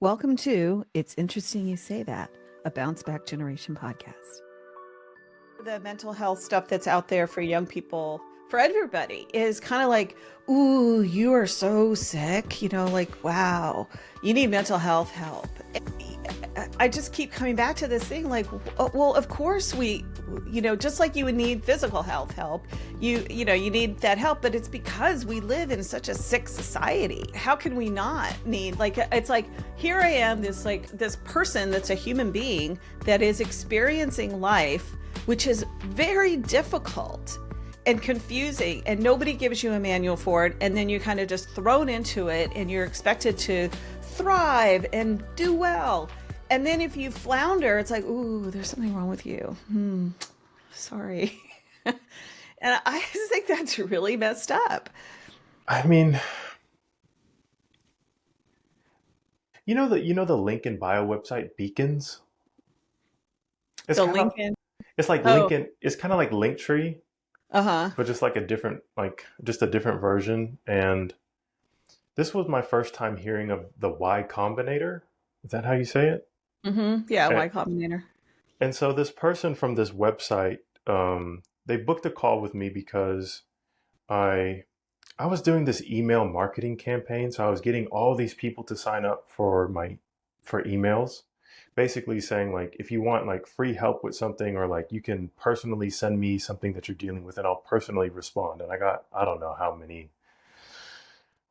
Welcome to It's Interesting You Say That, a Bounce Back Generation podcast. The mental health stuff that's out there for young people, for everybody, is kind of like, ooh, you are so sick. Like, wow, you need mental health help. I just keep coming back to this thing like, well, of course just like you would need physical health help, you need that help, but it's because we live in such a sick society. How can we not need, like, it's like, here I am, this person that's a human being that is experiencing life, which is very difficult and confusing, and nobody gives you a manual for it, and then you're kind of just thrown into it and you're expected to thrive and do well. And then if you flounder, it's like, ooh, there's something wrong with you. Sorry. And I just think that's really messed up. I mean, the link in bio website Beacons. It's The kind of Lincoln. it's like Oh, Lincoln. It's kind of like Linktree, uh-huh. but just like just a different version. And this was my first time hearing of the Y Combinator. Is that how you say it? Mm-hmm. Yeah, And, Y Combinator. and so this person from this website, they booked a call with me because I I was doing this email marketing campaign, so I was getting all these people to sign up for emails, basically saying like if you want like free help with something or like you can personally send me something that you're dealing with and I'll personally respond. And I got I don't know how many,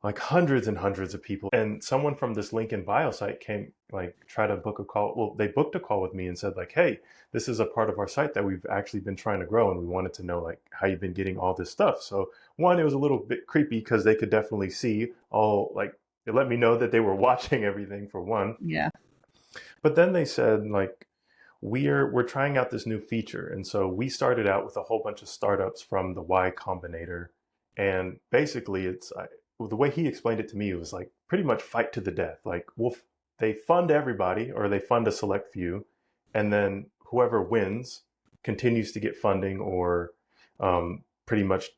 like hundreds and hundreds of people. And someone from this link in bio site came like try to book a call. Well, they booked a call with me and said like, "Hey, this is a part of our site that we've actually been trying to grow and we wanted to know like how you've been getting all this stuff." So one, it was a little bit creepy because they could definitely see all like it let me know that they were watching everything for one. Yeah. But then they said like we're trying out this new feature. And so we started out with a whole bunch of startups from the Y Combinator. And basically well, the way he explained it to me, it was like pretty much fight to the death. Like they fund everybody or they fund a select few. And then whoever wins continues to get funding or pretty much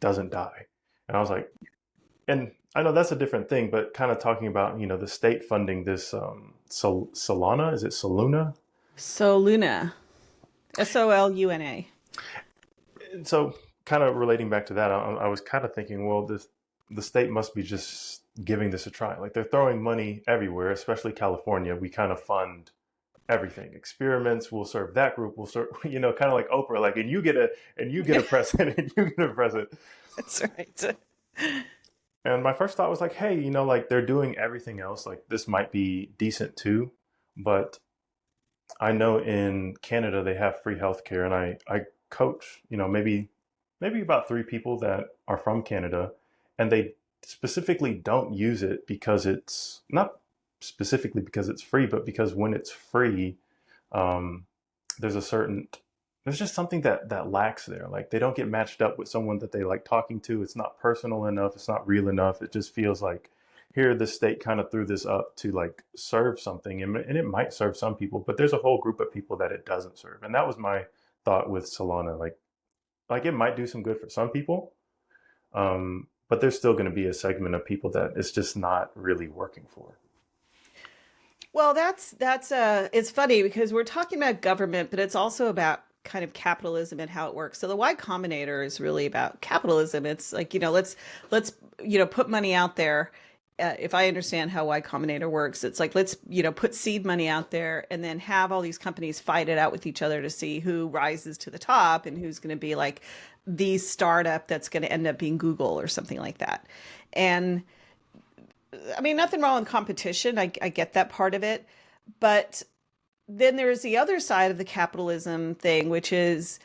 doesn't die. And I was like, and I know that's a different thing, but kind of talking about, the state funding this Solana, is it Soluna? Soluna. Soluna. And so kind of relating back to that, I was kind of thinking, well, the state must be just giving this a try. Like they're throwing money everywhere, especially California. We kind of fund everything. Experiments will serve that group. Will serve, kind of like Oprah. Like, and you get a present, and you get a present. That's right. And my first thought was like, hey, like they're doing everything else. Like this might be decent too, but I know in Canada they have free healthcare, and I coach, maybe about three people that are from Canada, and they specifically don't use it because it's not specifically because it's free, but because when it's free, um, there's a certain there's just something that lacks there. Like they don't get matched up with someone that they like talking to. It's not personal enough. It's not real enough. It just feels like here the state kind of threw this up to like serve something, and it might serve some people, but there's a whole group of people that it doesn't serve. And that was my thought with Solana. Like it might do some good for some people, but there's still going to be a segment of people that it's just not really working for. Well, it's funny because we're talking about government, but it's also about kind of capitalism and how it works. So the Y Combinator is really about capitalism. It's like, let's put money out there. If I understand how Y Combinator works, it's like let's put seed money out there and then have all these companies fight it out with each other to see who rises to the top and who's going to be like the startup that's going to end up being Google or something like that. And I mean, nothing wrong with competition. I get that part of it. But then there's the other side of the capitalism thing, which is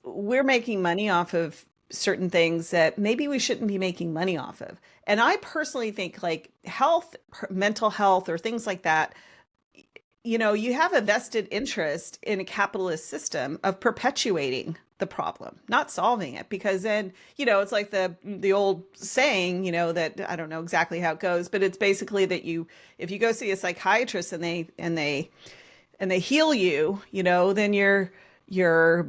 we're making money off of certain things that maybe we shouldn't be making money off of. And I personally think like health, mental health, or things like that, you have a vested interest in a capitalist system of perpetuating the problem, not solving it, because then, it's like the old saying, that I don't know exactly how it goes, but it's basically that if you go see a psychiatrist and they heal you, then you're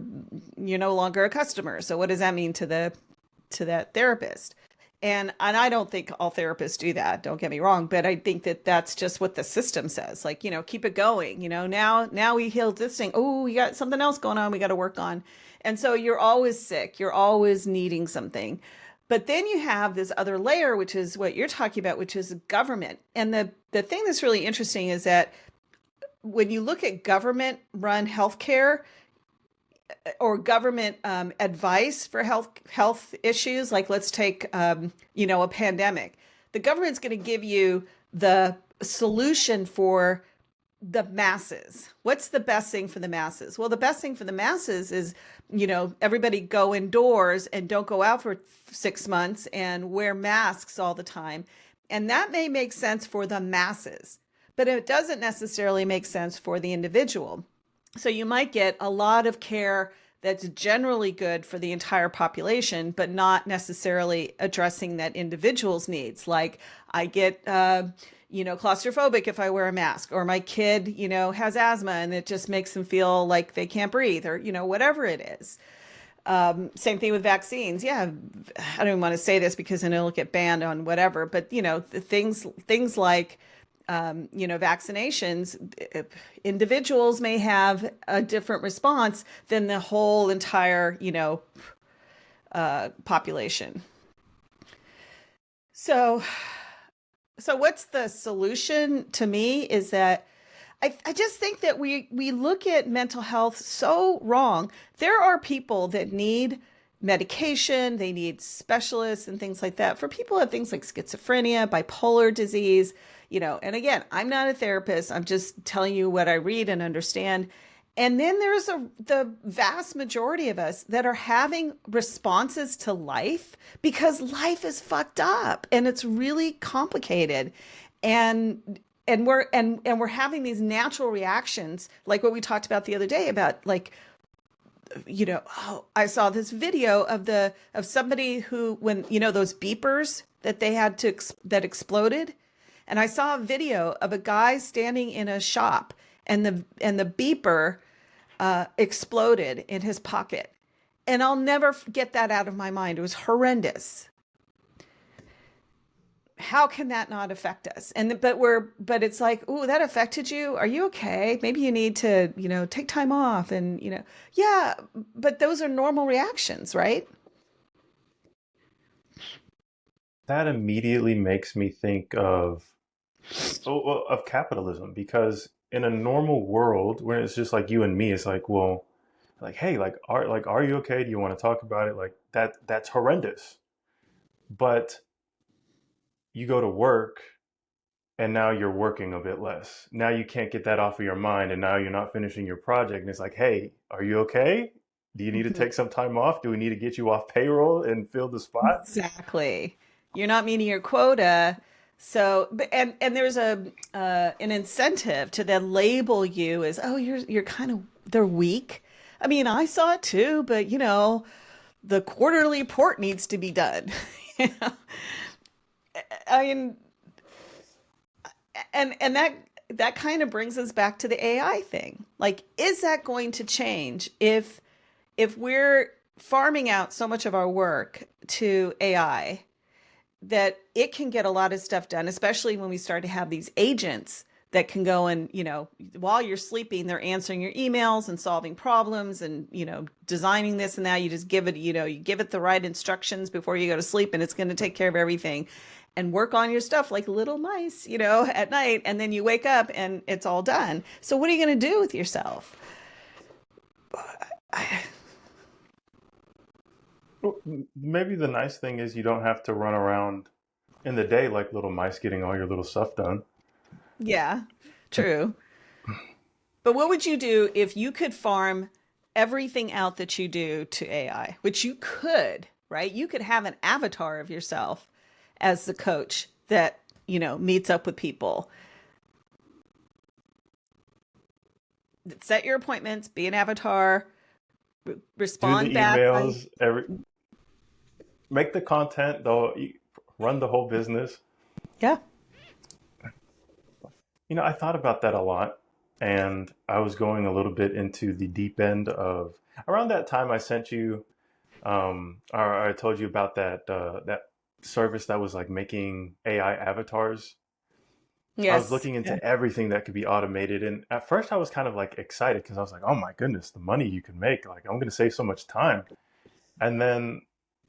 no longer a customer. So what does that mean to that therapist? And I don't think all therapists do that, don't get me wrong, but I think that that's just what the system says. Like, keep it going. Now we healed this thing. Oh, we got something else going on we got to work on. And so you're always sick. You're always needing something. But then you have this other layer, which is what you're talking about, which is government. And the thing that's really interesting is that when you look at government run healthcare, or government advice for health issues, like let's take a pandemic, the government's going to give you the solution for the masses. What's the best thing for the masses? Well, the best thing for the masses is, everybody go indoors and don't go out for 6 months and wear masks all the time. And that may make sense for the masses, but it doesn't necessarily make sense for the individual. So you might get a lot of care that's generally good for the entire population, but not necessarily addressing that individual's needs. Like I get, claustrophobic if I wear a mask, or my kid, has asthma and it just makes them feel like they can't breathe, or, whatever it is. Same thing with vaccines. Yeah, I don't even want to say this because then it'll get banned on whatever, but the things like vaccinations, individuals may have a different response than the whole entire, population. So, so what's the solution to me is that I just think that we look at mental health so wrong. There are people that need medication, they need specialists and things like that. For people who have things like schizophrenia, bipolar disease, and again, I'm not a therapist. I'm just telling you what I read and understand. And then there's the vast majority of us that are having responses to life because life is fucked up and it's really complicated. And we're having these natural reactions, like what we talked about the other day about, like, oh, I saw this video of somebody who, when, those beepers that they had that exploded. And I saw a video of a guy standing in a shop and the beeper exploded in his pocket. And I'll never get that out of my mind. It was horrendous. How can that not affect us? But it's like, oh, that affected you. Are you okay? Maybe you need to, take time off and, yeah, but those are normal reactions, right? That immediately makes me think of capitalism, because in a normal world when it's just like you and me, it's like, well, like, hey, are you okay? Do you want to talk about it? Like that's horrendous. But you go to work and now you're working a bit less. Now you can't get that off of your mind, and now you're not finishing your project. And it's like, hey, are you okay? Do you need to Mhm. take some time off? Do we need to get you off payroll and fill the spot? Exactly. You're not meeting your quota. So, and there's an incentive to then label you as, oh, you're kind of, they're weak. I mean, I saw it too, but the quarterly report needs to be done. You know? I mean, and that kind of brings us back to the AI thing. Like, is that going to change if we're farming out so much of our work to AI that it can get a lot of stuff done, especially when we start to have these agents that can go and, while you're sleeping, they're answering your emails and solving problems and, designing this and that. You just give it, you give it the right instructions before you go to sleep, and it's going to take care of everything and work on your stuff like little mice, at night. And then you wake up and it's all done. So what are you going to do with yourself? Well, maybe the nice thing is you don't have to run around in the day like little mice getting all your little stuff done. Yeah, true. But what would you do if you could farm everything out that you do to AI, which you could, right? You could have an avatar of yourself as the coach that, meets up with people. Set your appointments, be an avatar, Do the respond back by, emails, make the content, though, run the whole business. yeah. I thought about that a lot, and I was going a little bit into the deep end of around that time I sent you, or I told you about that service that was like making AI avatars. I was Yes. looking Yeah. into everything that could be automated, and at first I was kind of like excited because I was like, "Oh my goodness, the money you can make! Like, I'm going to save so much time." And then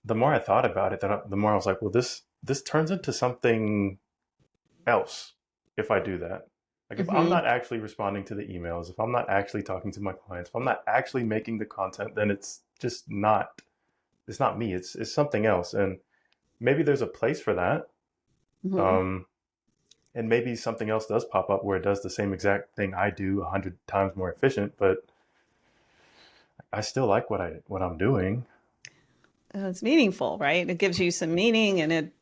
the more I thought about it, the more I was like, "Well, this turns into something else if I do that. Like, if I'm Hmm. not actually responding to the emails, if I'm not actually talking to my clients, if I'm not actually making the content, then it's just not. It's not me. It's something else, and maybe there's a place for that." Hmm. Um, and maybe something else does pop up where it does the same exact thing I do 100 times more efficient, but I still like what I'm doing. It's meaningful, right? It gives you some meaning and it's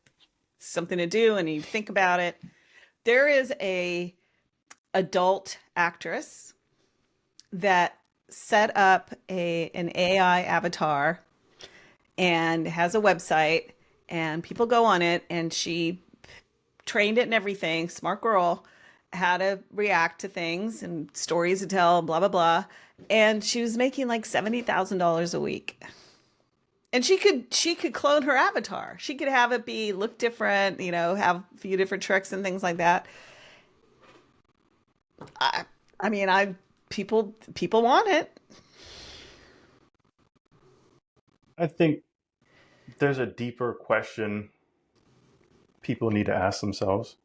something to do and you think about it. There is a adult actress that set up an AI avatar and has a website and people go on it and she trained it and everything, smart girl, how to react to things and stories to tell, blah blah blah. And she was making like $70,000 a week. And she could clone her avatar. She could have it be look different, have a few different tricks and things like that. I I mean, I people want it. I think there's a deeper question people need to ask themselves.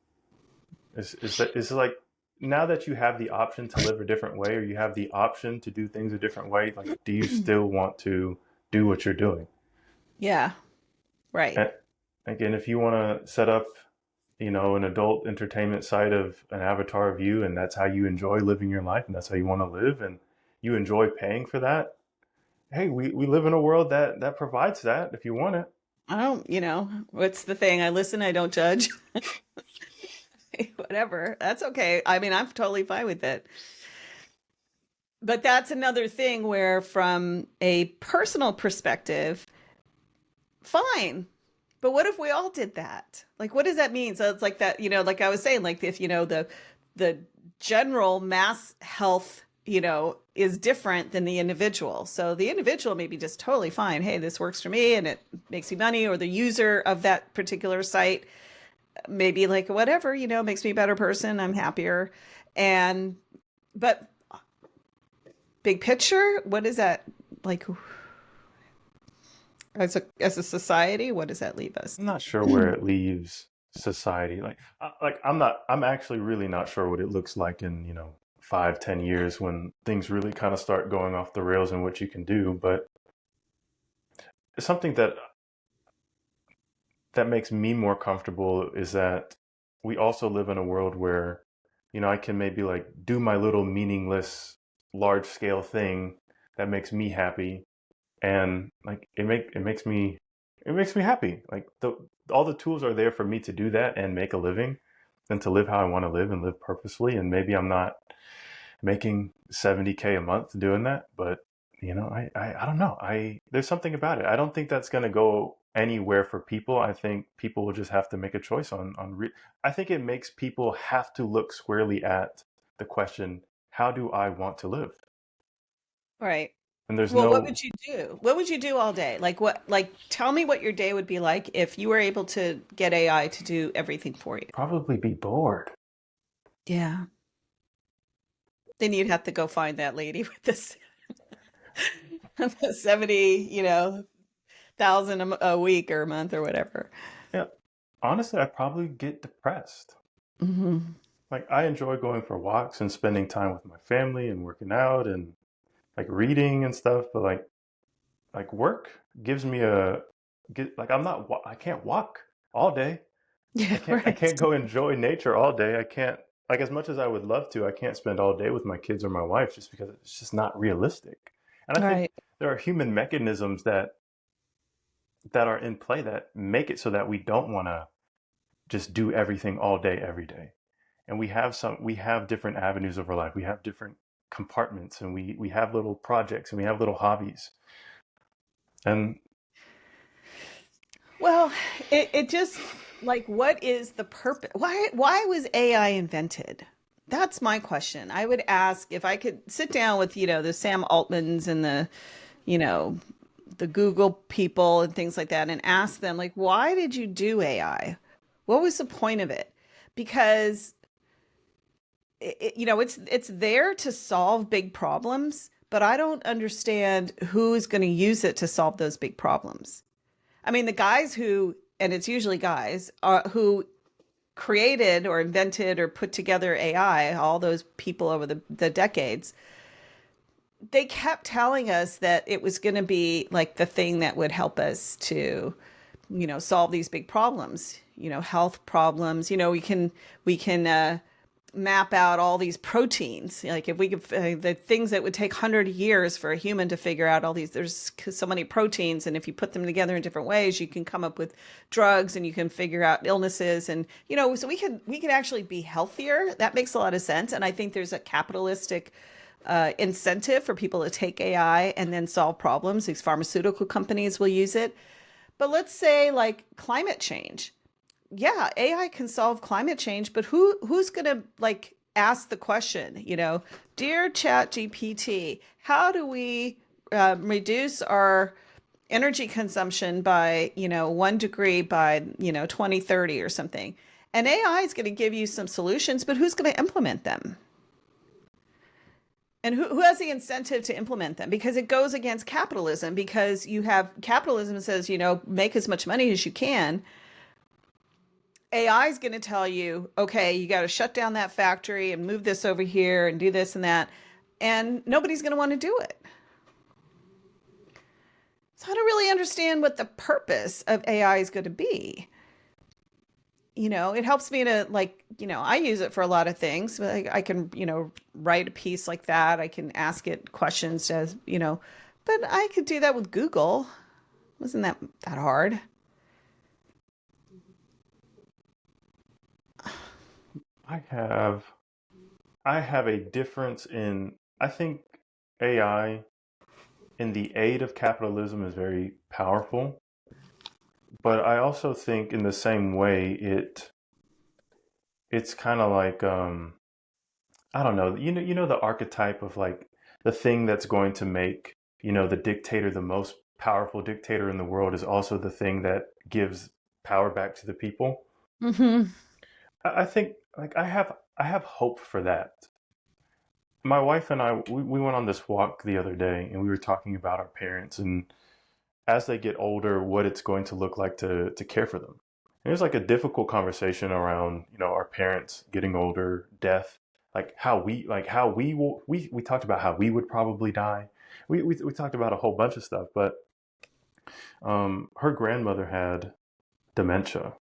Is like, now that you have the option to live a different way, or you have the option to do things a different way, like, do you still want to do what you're doing? Yeah, right. And again, if you want to set up, an adult entertainment side of an avatar of you, and that's how you enjoy living your life, and that's how you want to live, and you enjoy paying for that, hey, we live in a world that provides that if you want it. I don't, what's the thing? I listen, I don't judge. Whatever. That's okay. I mean, I'm totally fine with it. But that's another thing where, from a personal perspective, fine. But what if we all did that? Like, what does that mean? So it's like that, like I was saying, like if, the general mass health, is different than the individual. So the individual may be just totally fine. Hey, this works for me and it makes me money, or the user of that particular site maybe like whatever, makes me a better person. I'm happier. And but big picture, what is that like as a society? What does that leave us? I'm not sure where it leaves society. I'm actually really not sure what it looks like in 5, 10 years when things really kind of start going off the rails and what you can do. But it's something that makes me more comfortable is that we also live in a world where, I can maybe like do my little meaningless large scale thing that makes me happy, and like it makes me happy. Like, all the tools are there for me to do that and make a living and to live how I want to live and live purposefully. And maybe I'm not making 70K a month doing that, but I don't know. There's something about it. I don't think that's going to go anywhere for people. I think people will just have to make a choice I think it makes people have to look squarely at the question, how do I want to live? Right. And there's Well, what no would you do? What would you do all day? Tell me what your day would be like if you were able to get AI to do everything for you. probably be bored. Yeah. Then you'd have to go find that lady with this 70, thousand a week or a month or whatever. Yeah. Honestly, I'd probably get depressed. Hmm. Like, I enjoy going for walks and spending time with my family and working out and like reading and stuff, but like work gives me I can't walk all day. Yeah, I right. can't go enjoy nature all day. I can't, like, as much as I would love to, I can't spend all day with my kids or my wife just because it's just not realistic. And I think Right. there are human mechanisms that are in play that make it so that we don't want to just do everything all day every day. And we have different avenues of our life. We have different compartments, and we have little projects, and we have little hobbies. And Well, it just like what is the purpose? Why was AI invented? That's my question. I would ask if I could sit down with, the Sam Altmans and the, you know, the Google people and things like that and ask them, like, why did you do AI? What was the point of it? Because it's there to solve big problems, but I don't understand who is going to use it to solve those big problems. I mean, the guys who, and it's usually guys, who created or invented or put together AI, all those people over the decades, they kept telling us that it was going to be like the thing that would help us to, solve these big problems, health problems. We can map out all these proteins. Like if we could, the things that would take 100 years for a human to figure out all these, there's so many proteins. And if you put them together in different ways, you can come up with drugs and you can figure out illnesses. And, so we could actually be healthier. That makes a lot of sense. And I think there's a capitalistic incentive for people to take AI and then solve problems. These pharmaceutical companies will use it. But let's say like climate change. Yeah, AI can solve climate change, but who's going to like ask the question, dear Chat GPT, how do we reduce our energy consumption by, 1 degree by, 2030 or something? And AI is going to give you some solutions, but who's going to implement them? And who has the incentive to implement them? Because it goes against capitalism, because you have capitalism says, make as much money as you can. AI is going to tell you, okay, you got to shut down that factory and move this over here and do this and that. And nobody's going to want to do it. So I don't really understand what the purpose of AI is going to be. It helps me to I use it for a lot of things. I can, write a piece like that. I can ask it questions as, but I could do that with Google. Wasn't that hard? I have I have a difference in I think AI in the aid of capitalism is very powerful, but I also think in the same way it's kind of like I don't know, you know the archetype of like the thing that's going to make, the dictator the most powerful dictator in the world is also the thing that gives power back to the people. Hmm. I think like I have hope for that. My wife and I we went on this walk the other day and we were talking about our parents and as they get older what it's going to look like to care for them. And it was like a difficult conversation around, our parents getting older, death, like how we talked about how we would probably die. We talked about a whole bunch of stuff, but her grandmother had dementia.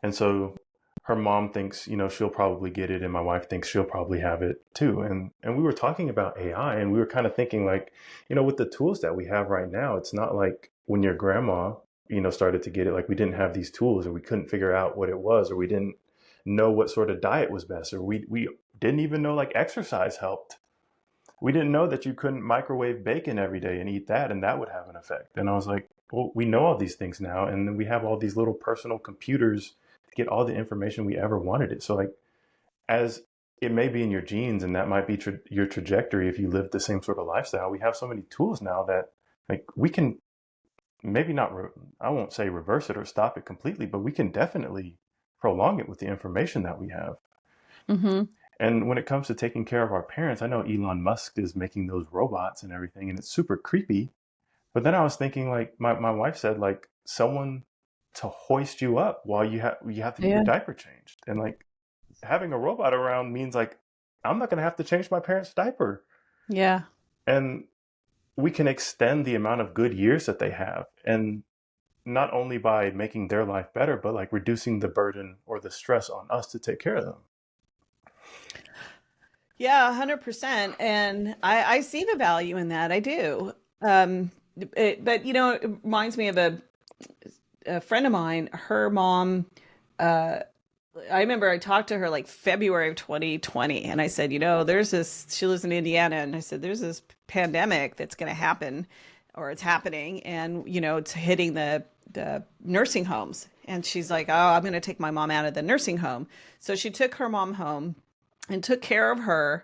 And so her mom thinks, she'll probably get it, and my wife thinks she'll probably have it too. And we were talking about AI, and we were kind of thinking like, with the tools that we have right now, it's not like when your grandma, started to get it, like we didn't have these tools, or we couldn't figure out what it was, or we didn't know what sort of diet was best, or we didn't even know like exercise helped. We didn't know that you couldn't microwave bacon every day and eat that, and that would have an effect. And I was like, well, we know all these things now, and then we have all these little personal computers to get all the information we ever wanted it. So, like, as it may be in your genes, and that might be your trajectory if you live the same sort of lifestyle, we have so many tools now that, like, we can maybe not, I won't say reverse it or stop it completely, but we can definitely prolong it with the information that we have. Hmm. And when it comes to taking care of our parents, I know Elon Musk is making those robots and everything, and it's super creepy. But then I was thinking, like my wife said, like someone to hoist you up while you have to get your Yeah. diaper changed, and like having a robot around means like I'm not gonna have to change my parents' diaper, Yeah. and we can extend the amount of good years that they have, and not only by making their life better, but like reducing the burden or the stress on us to take care of them. Yeah, 100%. And I see the value in that. I do. Um, but it reminds me of a friend of mine. Her mom, uh, I remember I talked to her like February of 2020, and I said, there's this, she lives in Indiana, and I said, there's this pandemic that's going to happen, or it's happening, and, it's hitting the nursing homes. And she's like, oh, I'm going to take my mom out of the nursing home. So she took her mom home and took care of her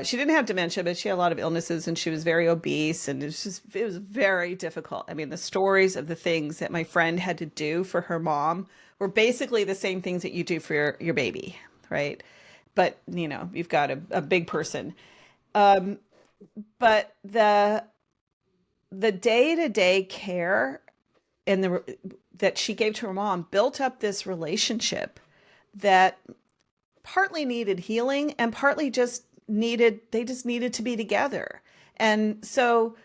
She didn't have dementia, but she had a lot of illnesses and she was very obese and it was very difficult. I mean, the stories of the things that my friend had to do for her mom were basically the same things that you do for your baby, right? But, you've got a big person. Um, but the day-to-day care and the that she gave to her mom built up this relationship that partly needed healing and partly just needed to be together. And so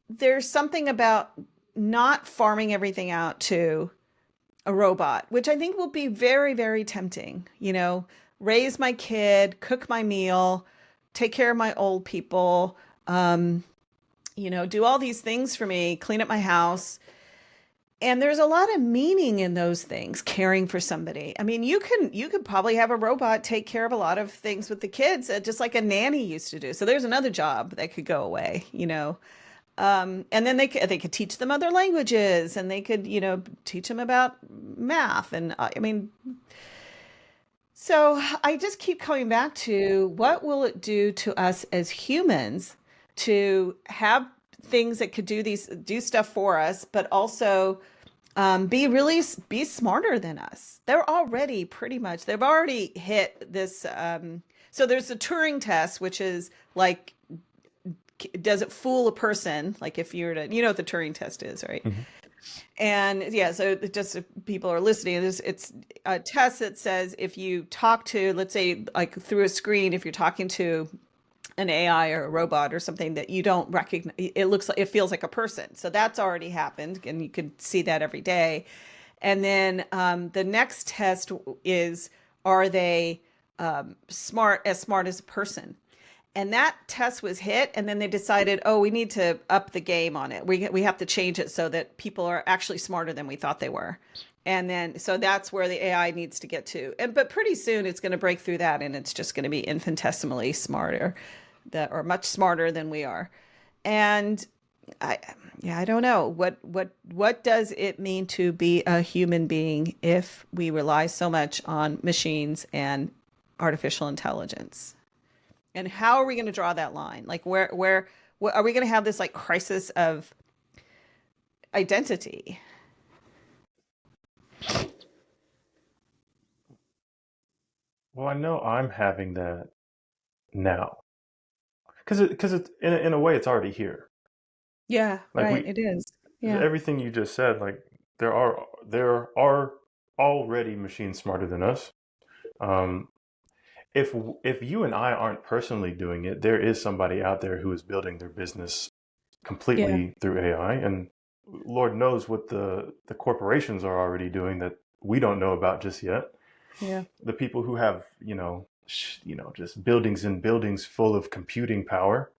there's something about not farming everything out to a robot, which I think will be very, very tempting. Raise my kid, cook my meal, take care of my old people, do all these things for me, clean up my house. And there's a lot of meaning in those things, caring for somebody. I mean, you could probably have a robot take care of a lot of things with the kids, just like a nanny used to do. So there's another job that could go away. And then they could teach them other languages, and they could teach them about math. And I mean, so I just keep coming back to what will it do to us as humans to have things that could do stuff for us, but also be smarter than us. They've already hit this. So there's a Turing test, which is like, does it fool a person? Like if you were to, what the Turing test is, right? Mhm. And yeah, so just if people are listening, it's a test that says if you talk to, let's say, like through a screen, if you're talking to an AI or a robot or something that you don't recognize, it feels like a person. So that's already happened, and you can see that every day. And then the next test is, are they smart as a person? And that test was hit, and then they decided, oh, we need to up the game on it. We have to change it so that people are actually smarter than we thought they were. And then so that's where the AI needs to get to. But pretty soon it's going to break through that, and it's just going to be infinitesimally smarter, or much smarter than we are. And I yeah, I don't know what does it mean to be a human being if we rely so much on machines and artificial intelligence? And how are we going to draw that line? Like where are we going to have this like crisis of identity? Well, I know I'm having that now because it's in a way it's already here. Yeah, Like right. It is. Yeah. everything you just said, like there are already machines smarter than us. Um, if if you and I aren't personally doing it, there is somebody out there who is building their business Yeah. completely through AI, and Lord knows what the corporations are already doing that we don't know about just yet. Yeah. The people who have just buildings and buildings full of computing power.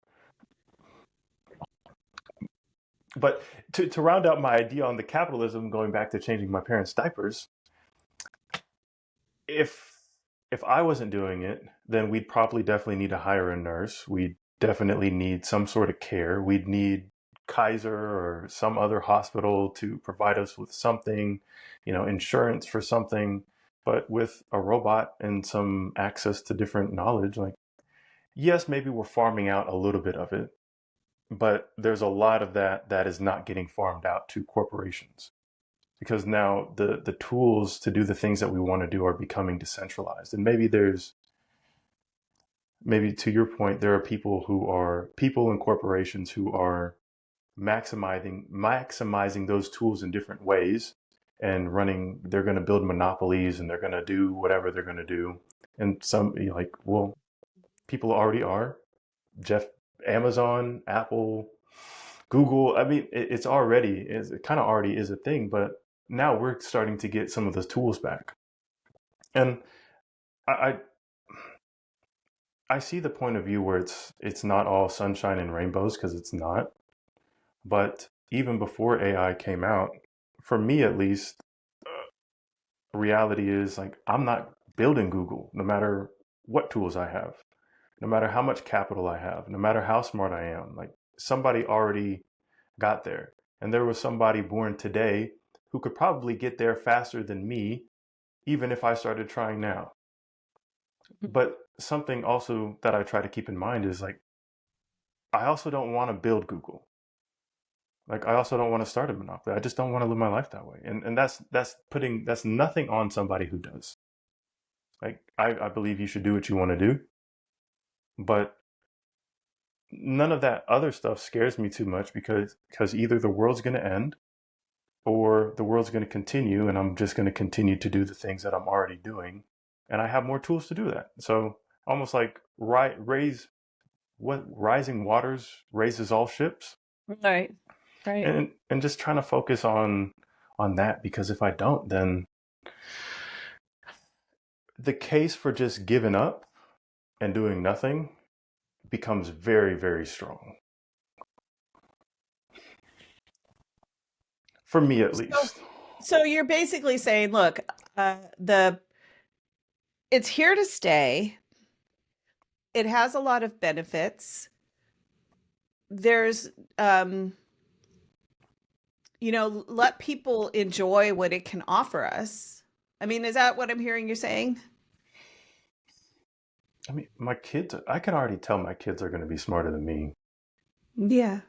But to round out my idea on the capitalism, going back to changing my parents' diapers, if if I wasn't doing it, then we'd probably definitely need to hire a nurse. We'd definitely need some sort of care. We'd need Kaiser or some other hospital to provide us with something, insurance for something. But with a robot and some access to different knowledge, like, yes, maybe we're farming out a little bit of it, but there's a lot of that is not getting farmed out to corporations because now the tools to do the things that we want to do are becoming decentralized. And maybe to your point, there are people and corporations who are maximizing those tools in different ways and they're going to build monopolies and they're going to do whatever they're going to do. And some like, well, people already are. Jeff, Amazon, Apple, Google. I mean, it kind of already is a thing, but now we're starting to get some of those tools back. And I I see the point of view where it's not all sunshine and rainbows because it's not. But even before AI came out, for me at least, reality is like I'm not building Google no matter what tools I have, no matter how much capital I have, no matter how smart I am. Like somebody already got there. And there was somebody born today who could probably get there faster than me, even if I started trying now. But something also that I try to keep in mind is like, I also don't want to build Google. Like, I also don't want to start a monopoly. I just don't want to live my life that way. And that's nothing on somebody who does. Like, I believe you should do what you want to do, but none of that other stuff scares me too much because either the world's going to end or the world's going to continue and I'm just going to continue to do the things that I'm already doing and I have more tools to do that. So almost like raise what rising waters raises all ships, Right. Right. and just trying to focus on that, because if I don't, then the case for just giving up and doing nothing becomes very, very strong. For me at So, least. so you're basically saying, look, the it's here to stay. It has a lot of benefits. There's, um, let people enjoy what it can offer us. I mean, is that what I'm hearing you saying? I mean, my kids, I can already tell my kids are going to be smarter than me. Yeah,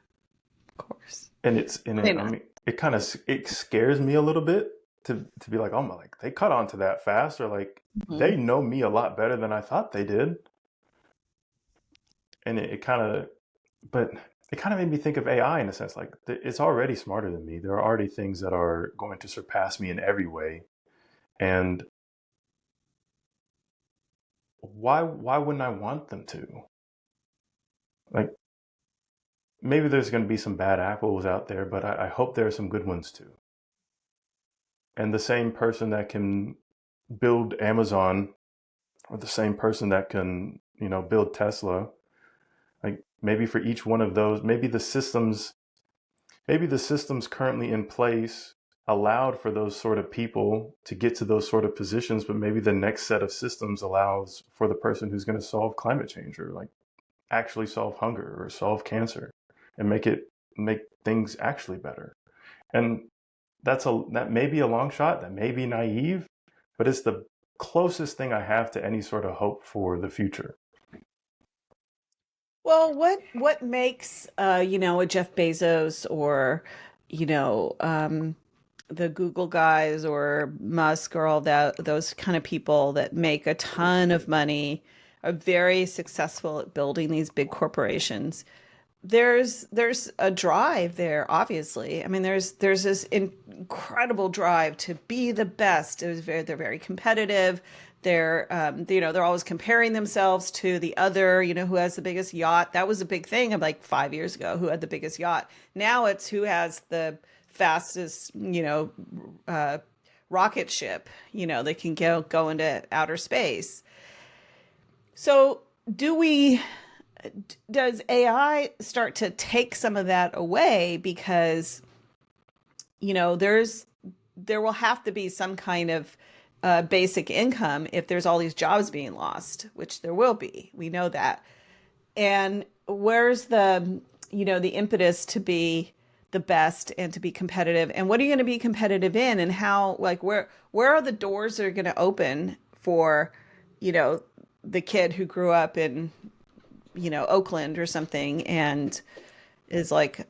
of course. I Not. mean, it scares me a little bit to be like, oh my, like they caught on to that fast, or like Mhm. they know me a lot better than I thought they did. And it kind of, but it kind of made me think of AI in a sense, like it's already smarter than me. There are already things that are going to surpass me in every way. And why wouldn't I want them to? Like, maybe there's going to be some bad apples out there, but I hope there are some good ones too. And the same person that can build Amazon, or the same person that can, build Tesla, like maybe for each one of those, maybe the systems currently in place allowed for those sort of people to get to those sort of positions, but maybe the next set of systems allows for the person who's going to solve climate change, or like actually solve hunger or solve cancer and make things actually better. And that may be a long shot, that may be naive, but it's the closest thing I have to any sort of hope for the future. Well, what makes a Jeff Bezos or you know um, the Google guys or Musk or all that those kind of people that make a ton of money are very successful at building these big corporations. There's a drive there, obviously. I mean, there's this incredible drive to be the best. They're very competitive. They're always comparing themselves to the other, who has the biggest yacht. That was a big thing of like 5 years ago, who had the biggest yacht. Now it's who has the fastest, uh, rocket ship, that can go into outer space. So do we does AI start to take some of that away because there will have to be some kind of basic income if there's all these jobs being lost, which there will be. We know that. And where's the impetus to be the best and to be competitive? And what are you going to be competitive in? And how, like, where are the doors that are going to open for, you know, the kid who grew up in Oakland or something and is like,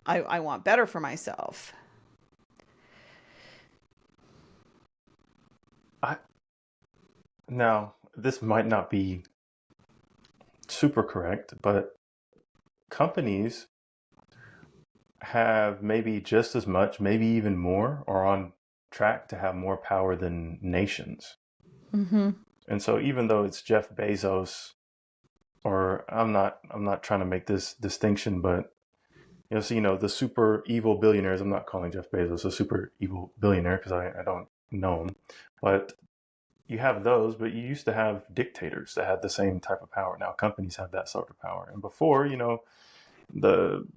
I want better for myself. I Now, this might not be super correct, but companies have maybe just as much, maybe even more, or on track to have more power than nations. Mm-hmm. And so even though it's Jeff Bezos, or I'm not trying to make this distinction, but the super evil billionaires, I'm not calling Jeff Bezos a super evil billionaire because I don't know him, but you have those, but you used to have dictators that had the same type of power. Now companies have that sort of power. And before, the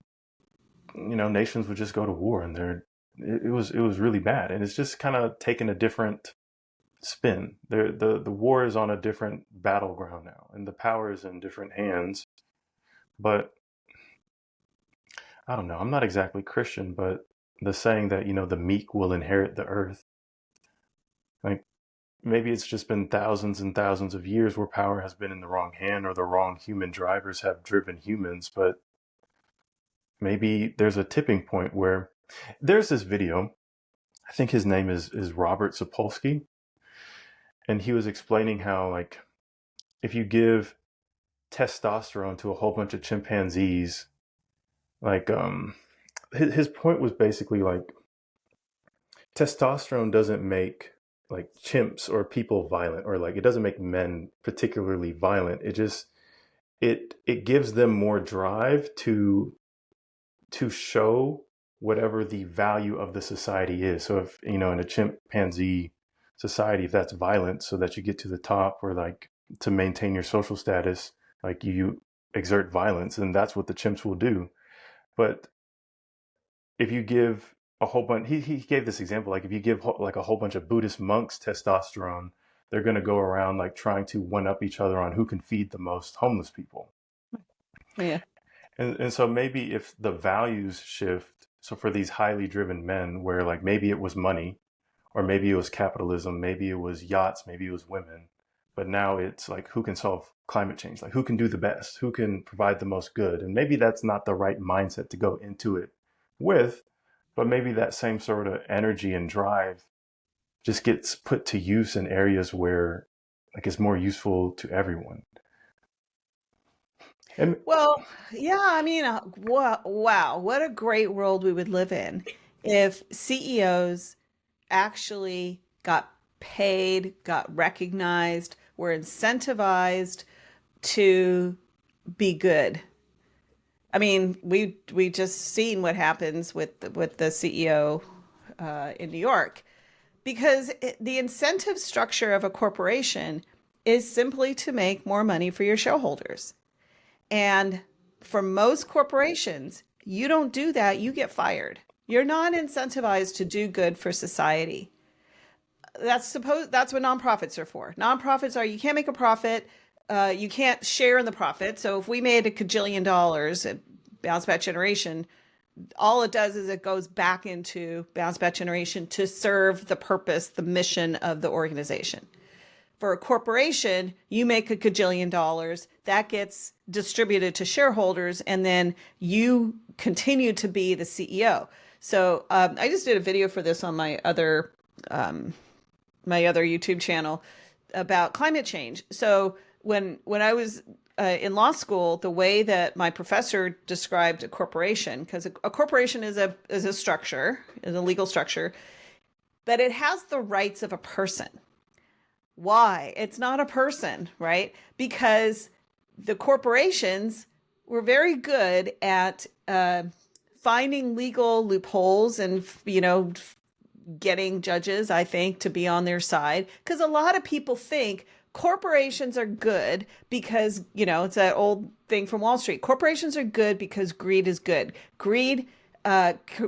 nations would just go to war, and it was really bad. And it's just kind of taken a different spin. The war is on a different battleground now, and the power is in different hands. But I don't know. I'm not exactly Christian, but the saying that the meek will inherit the earth, like maybe it's just been thousands and thousands of years where power has been in the wrong hand or the wrong human drivers have driven humans. But maybe there's a tipping point where there's this video. I think his name is Robert Sapolsky, and he was explaining how, like, if you give testosterone to a whole bunch of chimpanzees, like his point was basically like testosterone doesn't make like chimps or people violent, or like it doesn't make men particularly violent. It just it gives them more drive to show whatever the value of the society is. So if, you know, in a chimpanzee society, if that's violence so that you get to the top, or like to maintain your social status, like you exert violence, and that's what the chimps will do. But if you give a whole bunch, he gave this example, like if you give like a whole bunch of Buddhist monks testosterone, they're going to go around like trying to one up each other on who can feed the most homeless people. Yeah. And so maybe if the values shift, so for these highly driven men, where like maybe it was money, or maybe it was capitalism, maybe it was yachts, maybe it was women, but now it's like who can solve climate change, like who can do the best, who can provide the most good. And maybe that's not the right mindset to go into it with, but maybe that same sort of energy and drive just gets put to use in areas where like it's more useful to everyone. And Well, yeah, I mean, wow, what a great world we would live in if CEOs actually got paid, got recognized, were incentivized to be good. I mean, we just seen what happens with the CEO in New York, because the incentive structure of a corporation is simply to make more money for your shareholders. And for most corporations, you don't do that, you get fired. You're not incentivized to do good for society. That's what nonprofits are for. Nonprofits are, you can't make a profit, you can't share in the profit. So if we made $1 kajillion at Bounce Back Generation, all it does is it goes back into Bounce Back Generation to serve the purpose, the mission of the organization. For a corporation, you make $1 kajillion, that gets distributed to shareholders, and then you continue to be the CEO. So I just did a video for this on my other YouTube channel about climate change. So when I was in law school, the way that my professor described a corporation, because a corporation is a structure, is a legal structure, but it has the rights of a person. Why? It's not a person, right? Because the corporations were very good at finding legal loopholes and, you know, getting judges, I think, to be on their side. Because a lot of people think corporations are good because, you know, it's that old thing from Wall Street. Corporations are good because greed is good. Greed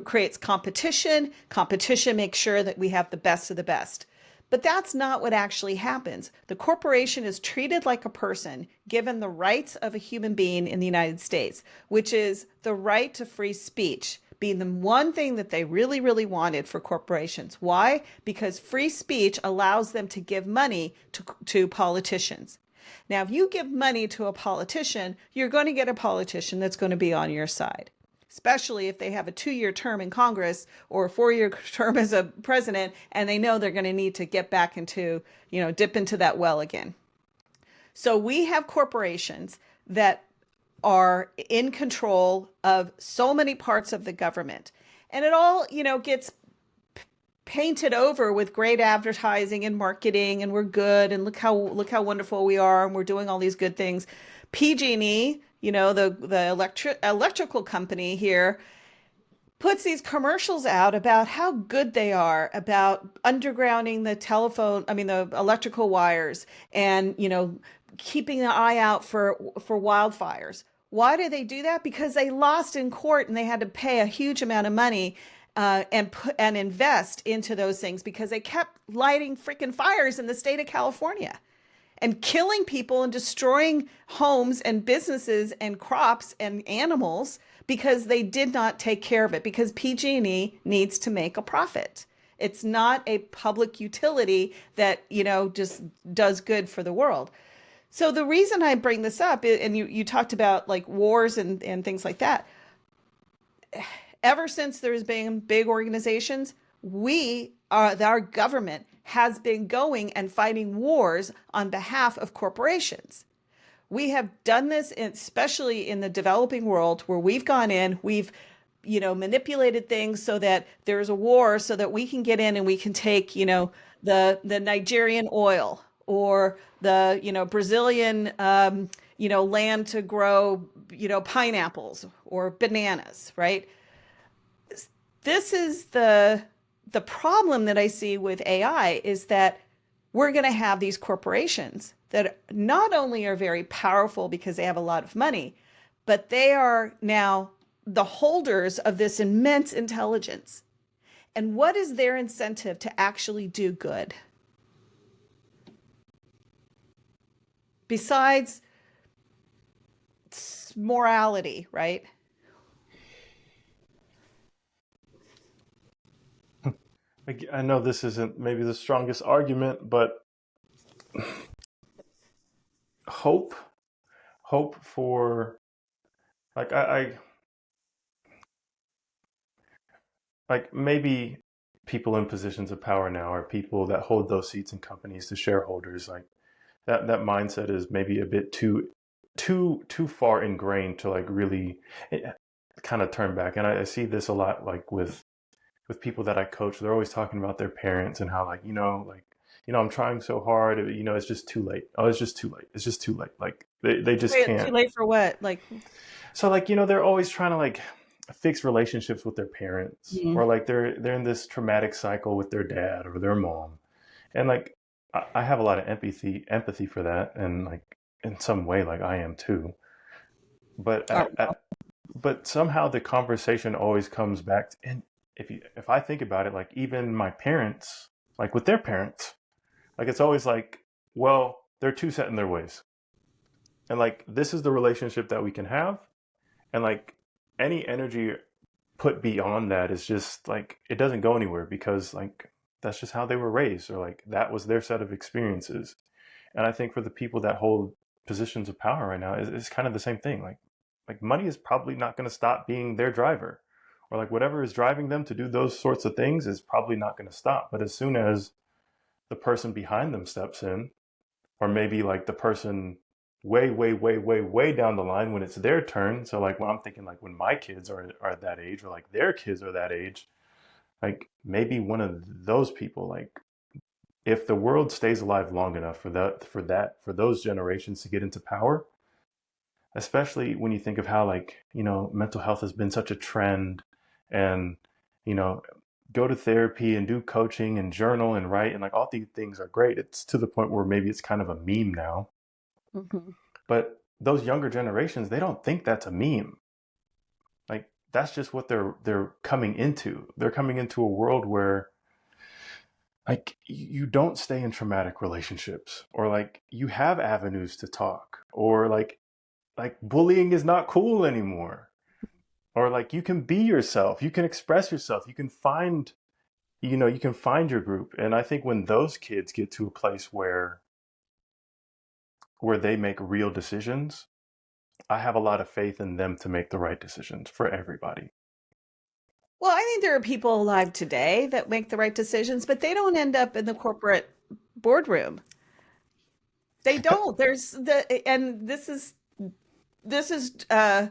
creates competition. Competition makes sure that we have the best of the best. But that's not what actually happens. The corporation is treated like a person, given the rights of a human being in the United States, which is the right to free speech, being the one thing that they really, really wanted for corporations. Why? Because free speech allows them to give money to politicians. Now, if you give money to a politician, you're going to get a politician that's going to be on your side, especially if they have a 2-year term in Congress or a 4-year term as a president, and they know they're going to need to get back into, you know, dip into that well again. So we have corporations that are in control of so many parts of the government, and it all, you know, gets painted over with great advertising and marketing, and we're good, and look how wonderful we are, and we're doing all these good things. PG&E, you know, the electrical company here, puts these commercials out about how good they are about undergrounding the electrical wires, and, you know, keeping an eye out for wildfires. Why do they do that? Because they lost in court and they had to pay a huge amount of money and invest into those things because they kept lighting freaking fires in the state of California and killing people and destroying homes and businesses and crops and animals because they did not take care of it, because PG&E needs to make a profit. It's not a public utility that, just does good for the world. So the reason I bring this up, and you talked about like wars and things like that, ever since there's been big organizations, our government has been going and fighting wars on behalf of corporations. We have done this, especially in the developing world, where we've gone in, we've manipulated things so that there's a war, so that we can get in and we can take the Nigerian oil, or the Brazilian land to grow pineapples or bananas, right? This is the problem that I see with AI, is that we're going to have these corporations that not only are very powerful because they have a lot of money, but they are now the holders of this immense intelligence. And what is their incentive to actually do good? Besides morality, right? I know this isn't maybe the strongest argument, but hope, hope for like like maybe people in positions of power now, or people that hold those seats in companies, the shareholders, like that mindset is maybe a bit too far ingrained to like really kind of turn back. And I see this a lot, like with people that I coach. They're always talking about their parents and how like I'm trying so hard, it's just too late. Oh, it's just too late. It's just too late. Like they just Wait, too can't. late for what? Like, So like they're always trying to like fix relationships with their parents, mm, or like they're in this traumatic cycle with their dad or their mom. And like I have a lot of empathy for that, and like in some way like I am too. But all but somehow the conversation always comes back to, and if I think about it, like even my parents, like with their parents, like it's always like, well, they're too set in their ways. And like this is the relationship that we can have. And like any energy put beyond that is just like it doesn't go anywhere, because like that's just how they were raised, or like that was their set of experiences. And I think for the people that hold positions of power right now, it's kind of the same thing. Like money is probably not going to stop being their driver, or like whatever is driving them to do those sorts of things is probably not going to stop. But as soon as the person behind them steps in, or maybe like the person way down the line when it's their turn. So like when I'm thinking like when my kids are that age, or like their kids are that age, like maybe one of those people, like if the world stays alive long enough for those generations to get into power, especially when you think of how like mental health has been such a trend, and you know go to therapy and do coaching and journal and write, and like all these things are great. It's to the point where maybe it's kind of a meme now. mhm. But those younger generations, they don't think that's a meme. Like that's just what they're coming into. They're coming into a world where like you don't stay in traumatic relationships, or like you have avenues to talk, or like bullying is not cool anymore, or like you can be yourself, you can express yourself, you can find your group. And I think when those kids get to a place where they make real decisions, I have a lot of faith in them to make the right decisions for everybody. Well, I think there are people alive today that make the right decisions, but they don't end up in the corporate boardroom. They don't. And this is I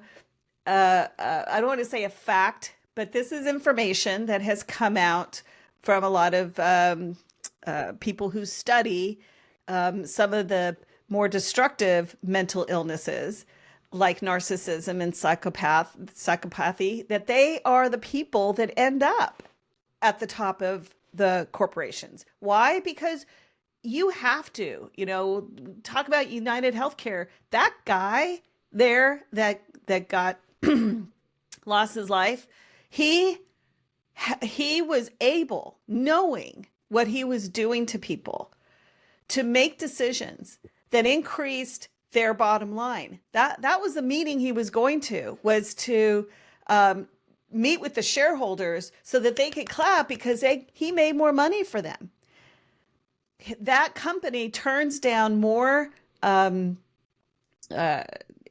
don't want to say a fact, but this is information that has come out from a lot of people who study some of the more destructive mental illnesses like narcissism and psychopathy, that they are the people that end up at the top of the corporations. Why? Because you have to, talk about United Healthcare. That guy there that got lost his life, he he was able, knowing what he was doing to people, to make decisions that increased their bottom line. That was the meeting he was going to, was to meet with the shareholders so that they could clap because he made more money for them. That company turns down more um, uh,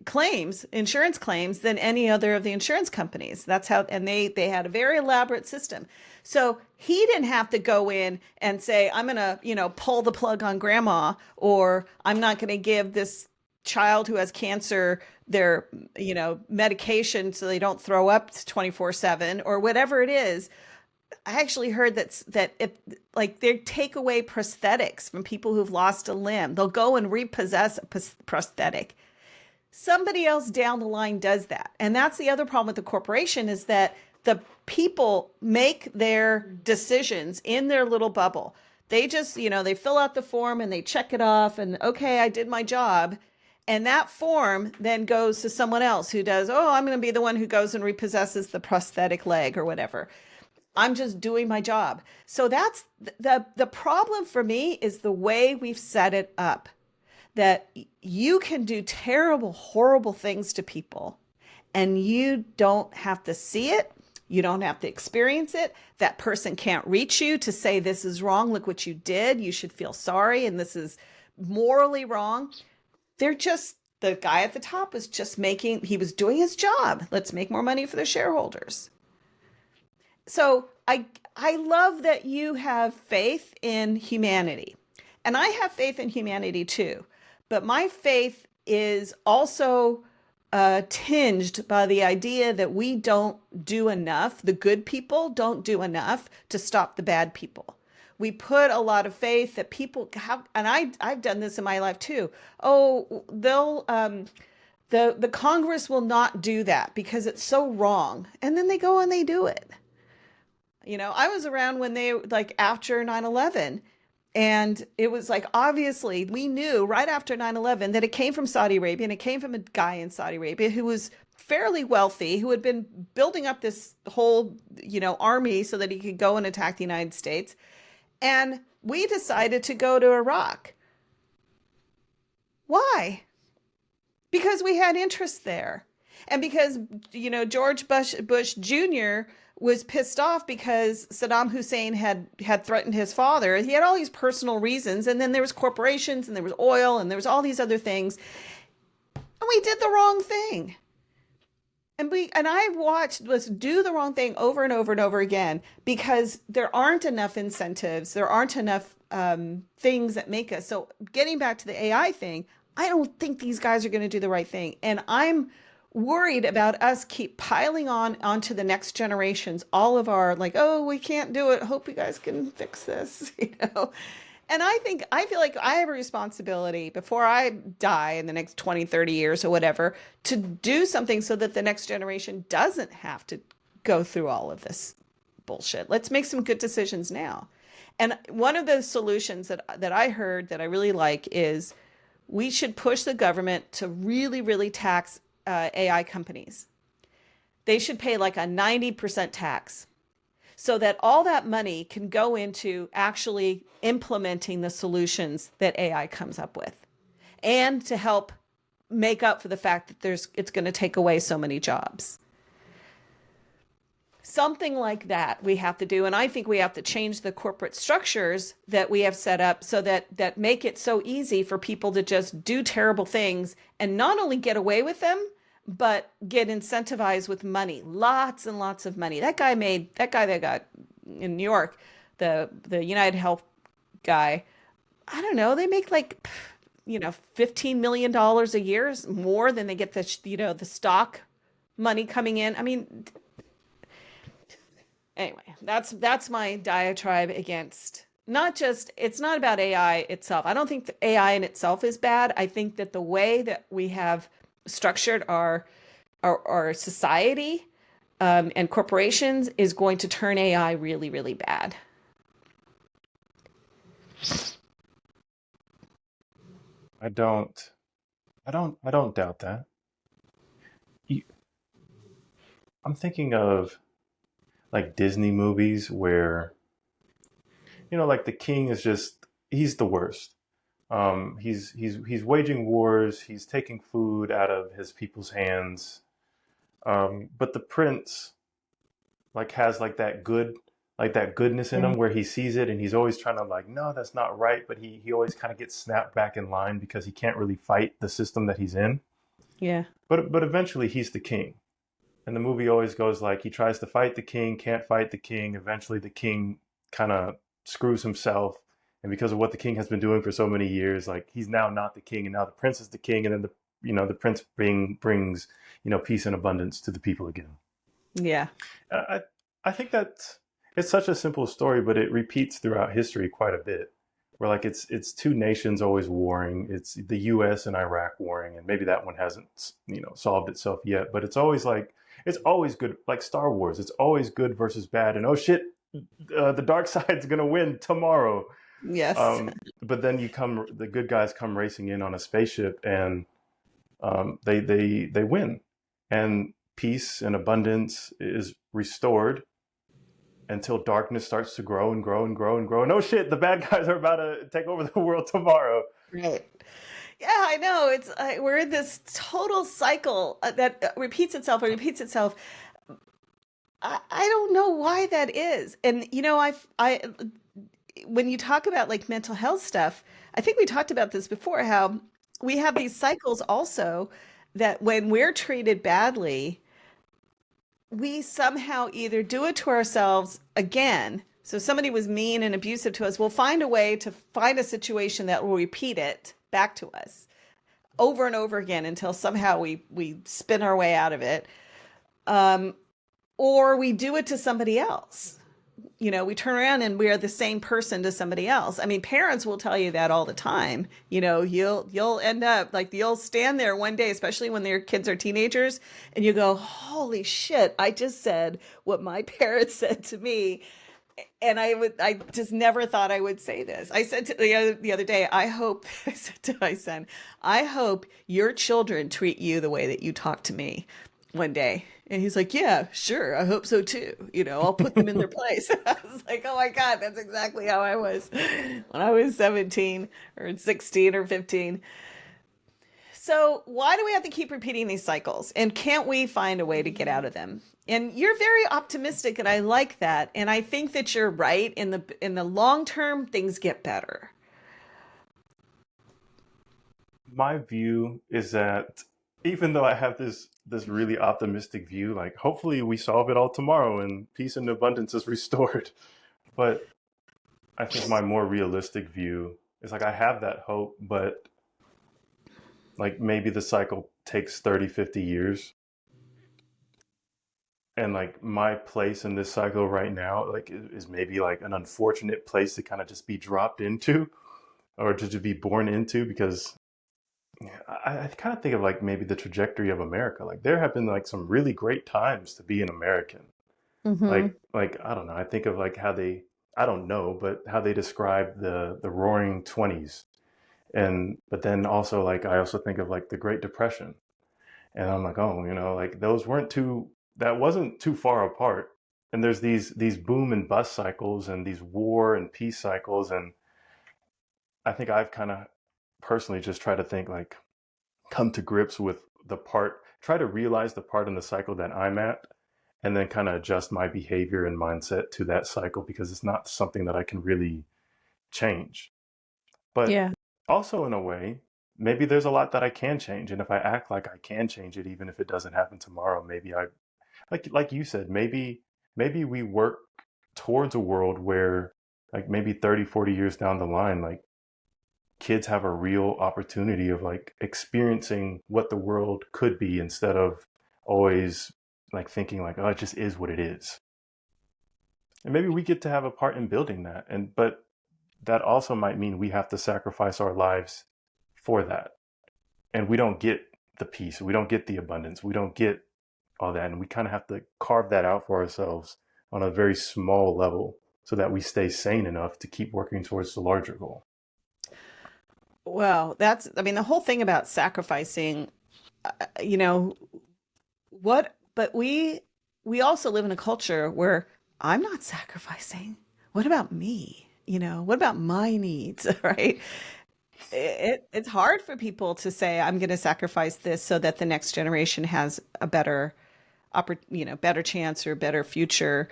claims, insurance claims, than any other of the insurance companies. That's how, and they had a very elaborate system. So he didn't have to go in and say, I'm going to, pull the plug on grandma, or I'm not going to give this child who has cancer their, medication so they don't throw up 24/7 or whatever it is. I actually heard that if like they take away prosthetics from people who've lost a limb, they'll go and repossess a prosthetic. Somebody else down the line does that. And that's the other problem with the corporation, is that the people make their decisions in their little bubble. They just, they fill out the form and they check it off and, okay, I did my job. And that form then goes to someone else who does, oh, I'm going to be the one who goes and repossesses the prosthetic leg or whatever. I'm just doing my job. So that's the problem for me, is the way we've set it up, that you can do terrible, horrible things to people and you don't have to see it. You don't have to experience it. That person can't reach you to say, this is wrong. Look what you did. You should feel sorry. And this is morally wrong. They're just, the guy at the top was just he was doing his job. Let's make more money for the shareholders. So I love that you have faith in humanity. And I have faith in humanity too. But my faith is also tinged by the idea that we don't do enough. The good people don't do enough to stop the bad people. We put a lot of faith that people have, and I've done this in my life too. Oh, the Congress will not do that because it's so wrong. And then they go and they do it. I was around when they, like, after 9/11, and it was like, obviously we knew right after 9/11 that it came from Saudi Arabia, and it came from a guy in Saudi Arabia who was fairly wealthy, who had been building up this whole, army so that he could go and attack the United States. And we decided to go to Iraq. Why? Because we had interest there. And because, George Bush Jr. was pissed off because Saddam Hussein had threatened his father. He had all these personal reasons. And then there was corporations, and there was oil, and there was all these other things. And we did the wrong thing. And I've watched us do the wrong thing over and over and over again because there aren't enough incentives. There aren't enough things that make us. So getting back to the AI thing, I don't think these guys are going to do the right thing. And I'm worried about us keep piling onto the next generations all of our, like, oh, we can't do it, hope you guys can fix this. And I feel like I have a responsibility before I die in the next 20, 30 years or whatever, to do something so that the next generation doesn't have to go through all of this bullshit. Let's make some good decisions now. And one of the solutions that I heard that I really like is we should push the government to really, really tax AI companies. They should pay like a 90% tax so that all that money can go into actually implementing the solutions that AI comes up with, and to help make up for the fact that it's going to take away so many jobs. Something like that we have to do. And I think we have to change the corporate structures that we have set up so that make it so easy for people to just do terrible things and not only get away with them, but get incentivized with money, lots and lots of money. That guy that got in New York, the United Health guy, I don't know, they make like, $15 million a year, more than they get the stock money coming in. I mean, anyway, that's my diatribe against, not just, it's not about AI itself. I don't think the AI in itself is bad. I think that the way that we have structured our society and corporations is going to turn AI really, really bad. I don't, I don't doubt that. You, I'm thinking of like Disney movies where, like the king is just, he's the worst. He's waging wars. He's taking food out of his people's hands. But the prince, like has like that goodness in him where he sees it and he's always trying to like, no, that's not right, but he always kind of gets snapped back in line because he can't really fight the system that he's in. Yeah. But eventually he's the king. And the movie always goes like he tries to fight the king, can't fight the king. Eventually the king kind of screws himself. And because of what the king has been doing for so many years, like he's now not the king and now the prince is the king. And then the prince brings, peace and abundance to the people again. Yeah. I, I think that it's such a simple story, but it repeats throughout history quite a bit. Where like it's two nations always warring. It's the U.S. and Iraq warring, and maybe that one hasn't solved itself yet. But it's always good, like Star Wars. It's always good versus bad, and oh shit, the dark side's gonna win tomorrow. Yes. But then the good guys come racing in on a spaceship, and they win, and peace and abundance is restored until darkness starts to grow and grow and grow and grow. And oh shit, the bad guys are about to take over the world tomorrow. Right. Yeah, I know. We're in this total cycle that repeats itself and repeats itself. I don't know why that is. And I when you talk about like mental health stuff, I think we talked about this before, how we have these cycles also that when we're treated badly, we somehow either do it to ourselves again. So somebody was mean and abusive to us, we'll find a way to find a situation that will repeat it back to us over and over again until somehow we spin our way out of it. Or we do it to somebody else. We turn around and we are the same person to somebody else. I mean, parents will tell you that all the time. You'll end up like you'll stand there one day, especially when their kids are teenagers, and you go, "Holy shit! I just said what my parents said to me." And I just never thought I would say this. I said to the other day, I said to my son, I hope your children treat you the way that you talk to me one day. And he's like, yeah, sure. I hope so too. I'll put them in their place. I was like, oh my God, that's exactly how I was when I was 17 or 16 or 15. So why do we have to keep repeating these cycles? And can't we find a way to get out of them? And you're very optimistic, and I like that. And I think that you're right. In the long term, things get better. My view is that even though I have this really optimistic view, like hopefully we solve it all tomorrow and peace and abundance is restored. But I think my more realistic view is like I have that hope, but like maybe the cycle takes 30, 50 years. And like my place in this cycle right now, like is maybe like an unfortunate place to kind of just be dropped into or to be born into because I kind of think of like maybe the trajectory of America. Like there have been like some really great times to be an American. Mm-hmm. Like I don't know. I think of like how they I don't know, but how they describe the Roaring Twenties, and but then also like I also think of like the Great Depression, and I'm like, oh, like those weren't too that wasn't too far apart. And there's these boom and bust cycles and these war and peace cycles, and I think I've kind of personally just tried to think like come to grips with try to realize the part in the cycle that I'm at, and then kind of adjust my behavior and mindset to that cycle because it's not something that I can really change. But Yeah. also, in a way, maybe there's a lot that I can change. And if I act like I can change it, even if it doesn't happen tomorrow, maybe like you said, maybe we work towards a world where like maybe 30, 40 years down the line, like kids have a real opportunity of like experiencing what the world could be instead of always like thinking like, oh, it just is what it is. And maybe we get to have a part in building that. But that also might mean we have to sacrifice our lives for that. And we don't get the peace, we don't get the abundance, we don't get all that. And we kind of have to carve that out for ourselves on a very small level so that we stay sane enough to keep working towards the larger goal. Well, I mean, the whole thing about sacrificing, you know, but we also live in a culture where I'm not sacrificing. What about me? What about my needs? Right? It's hard for people to say, I'm going to sacrifice this so that the next generation has a better better chance or better future.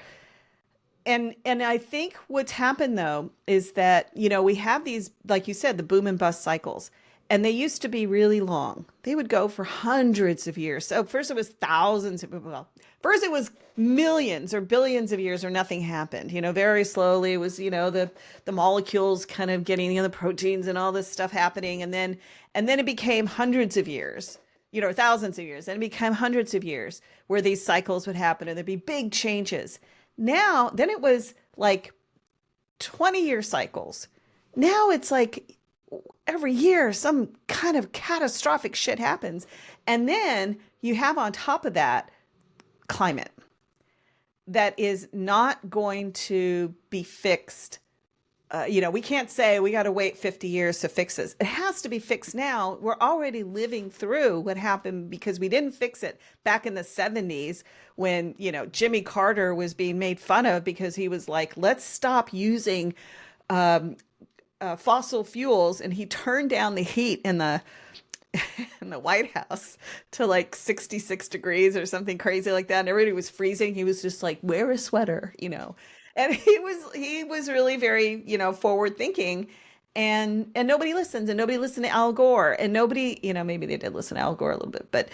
And I think what's happened though is that, we have these, like you said, the boom and bust cycles. And they used to be really long. They would go for hundreds of years. So first it was thousands of, well, first it was millions or billions of years or nothing happened. Very slowly it was, the molecules kind of getting, the proteins and all this stuff happening. And then it became hundreds of years, thousands of years. And it became hundreds of years where these cycles would happen and there'd be big changes. Then it was like 20-year cycles. Now it's like every year some kind of catastrophic shit happens. And then you have on top of that climate that is not going to be fixed. We can't say we got to wait 50 years to fix this. It has to be fixed now. We're already living through what happened because we didn't fix it back in the 70s when, Jimmy Carter was being made fun of because he was like, let's stop using fossil fuels. And he turned down the heat in the White House to like 66 degrees or something crazy like that. And everybody was freezing. He was just like, wear a sweater. And he was really very, forward thinking. And nobody listens, and nobody listened to Al Gore, and nobody, maybe they did listen to Al Gore a little bit, but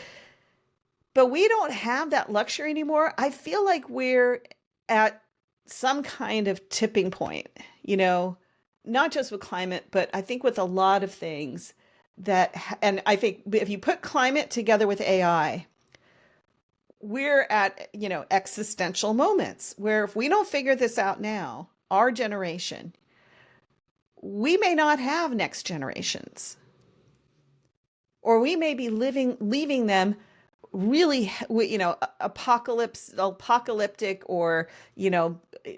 we don't have that luxury anymore. I feel like we're at some kind of tipping point, not just with climate, but I think with a lot of things and I think if you put climate together with AI, we're at, existential moments where if we don't figure this out now, our generation, we may not have next generations, or we may be leaving them really, apocalyptic or,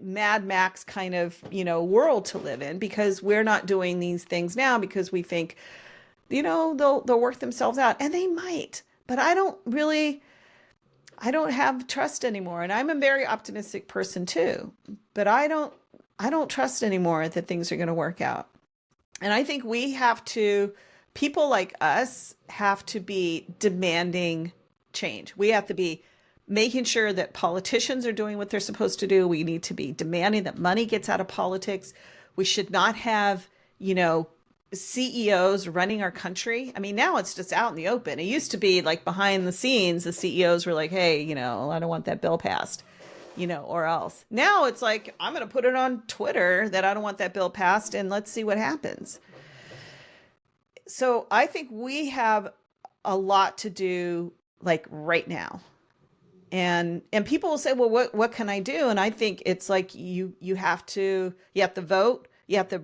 Mad Max kind of, world to live in because we're not doing these things now because we think, they'll work themselves out, and they might, but I don't have trust anymore. And I'm a very optimistic person too, but I don't trust anymore that things are going to work out. And I think people like us have to be demanding change. We have to be making sure that politicians are doing what they're supposed to do. We need to be demanding that money gets out of politics. We should not have, CEOs running our country. I mean, now it's just out in the open. It used to be like behind the scenes, the CEOs were like, hey, I don't want that bill passed, or else. Now it's like, I'm going to put it on Twitter that I don't want that bill passed, and let's see what happens. So I think we have a lot to do like right now. And people will say, well, what can I do? And I think it's like you have to vote. You have to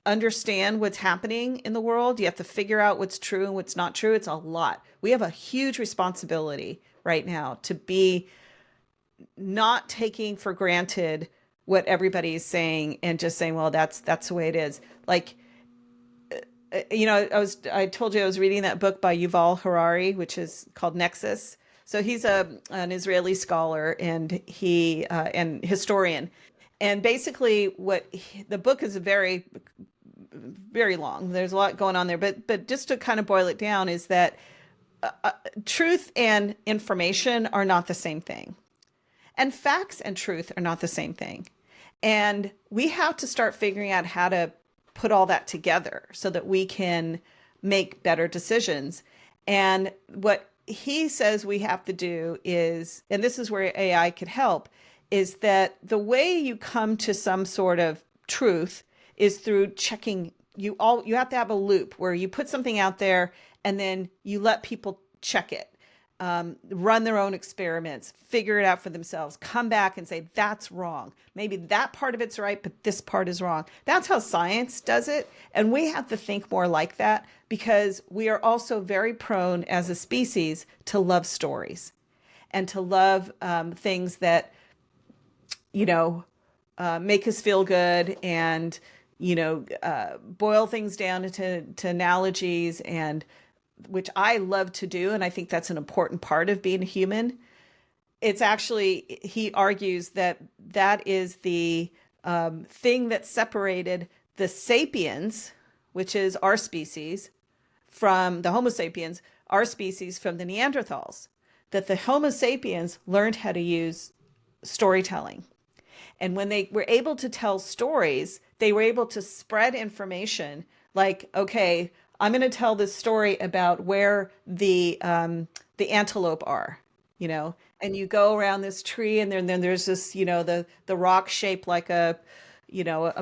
understand what's happening in the world. You have to figure out what's true and what's not true. It's a lot. We have a huge responsibility right now to be not taking for granted what everybody is saying and just saying, well, that's the way it is. Like, I told you I was reading that book by Yuval Harari, which is called Nexus. So he's an Israeli scholar and and historian. And basically the book is very, very long. There's a lot going on there, but just to kind of boil it down is that truth and information are not the same thing. And facts and truth are not the same thing. And we have to start figuring out how to put all that together so that we can make better decisions. And what he says we have to do is, and this is where AI could help, is that the way you come to some sort of truth is through checking. You have to have a loop where you put something out there and then you let people check it, run their own experiments, figure it out for themselves, come back and say, that's wrong. Maybe that part of it's right, but this part is wrong. That's how science does it. And we have to think more like that because we are also very prone as a species to love stories and to love things that, make us feel good and, boil things down to analogies, and which I love to do. And I think that's an important part of being a human. It's actually, he argues that is the thing that separated the sapiens, which is our species, from the Homo sapiens, our species from the Neanderthals. that the Homo sapiens learned how to use storytelling. And when they were able to tell stories, they were able to spread information like, okay, I'm going to tell this story about where the antelope are, you know, and you go around this tree and then there's this, the rock shaped like a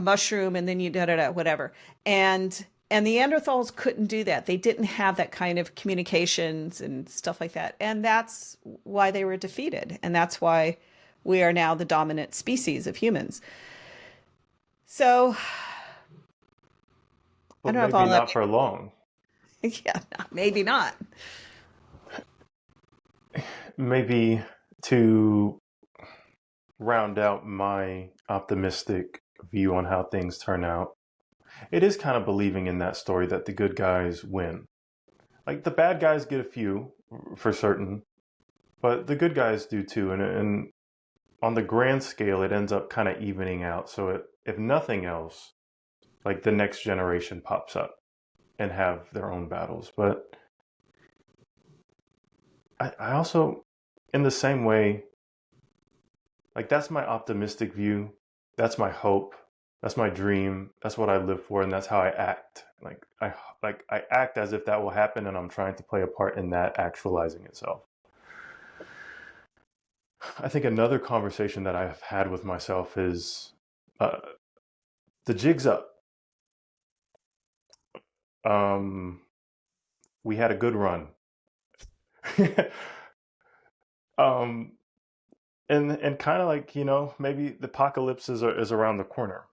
mushroom, and then you da da da whatever. And the Neanderthals couldn't do that. They didn't have that kind of communications and stuff like that. And that's why they were defeated. And that's why we are now the dominant species of humans. So I But don't know if maybe all that, not for long. yeah, maybe not. Maybe to round out my optimistic view on how things turn out, it is kind of believing in that story that the good guys win. Like the bad guys get a few for certain, but the good guys do too. And on the grand scale, it ends up kind of evening out. So if nothing else, like the next generation pops up and have their own battles. But I also, in the same way, like that's my optimistic view. That's my hope. That's my dream. That's what I live for, and that's how I act. I act as if that will happen, and I'm trying to play a part in that actualizing itself. I think another conversation that I've had with myself is uh, the jig's up. Um, we had a good run. um, and kind of like maybe the apocalypse is around the corner,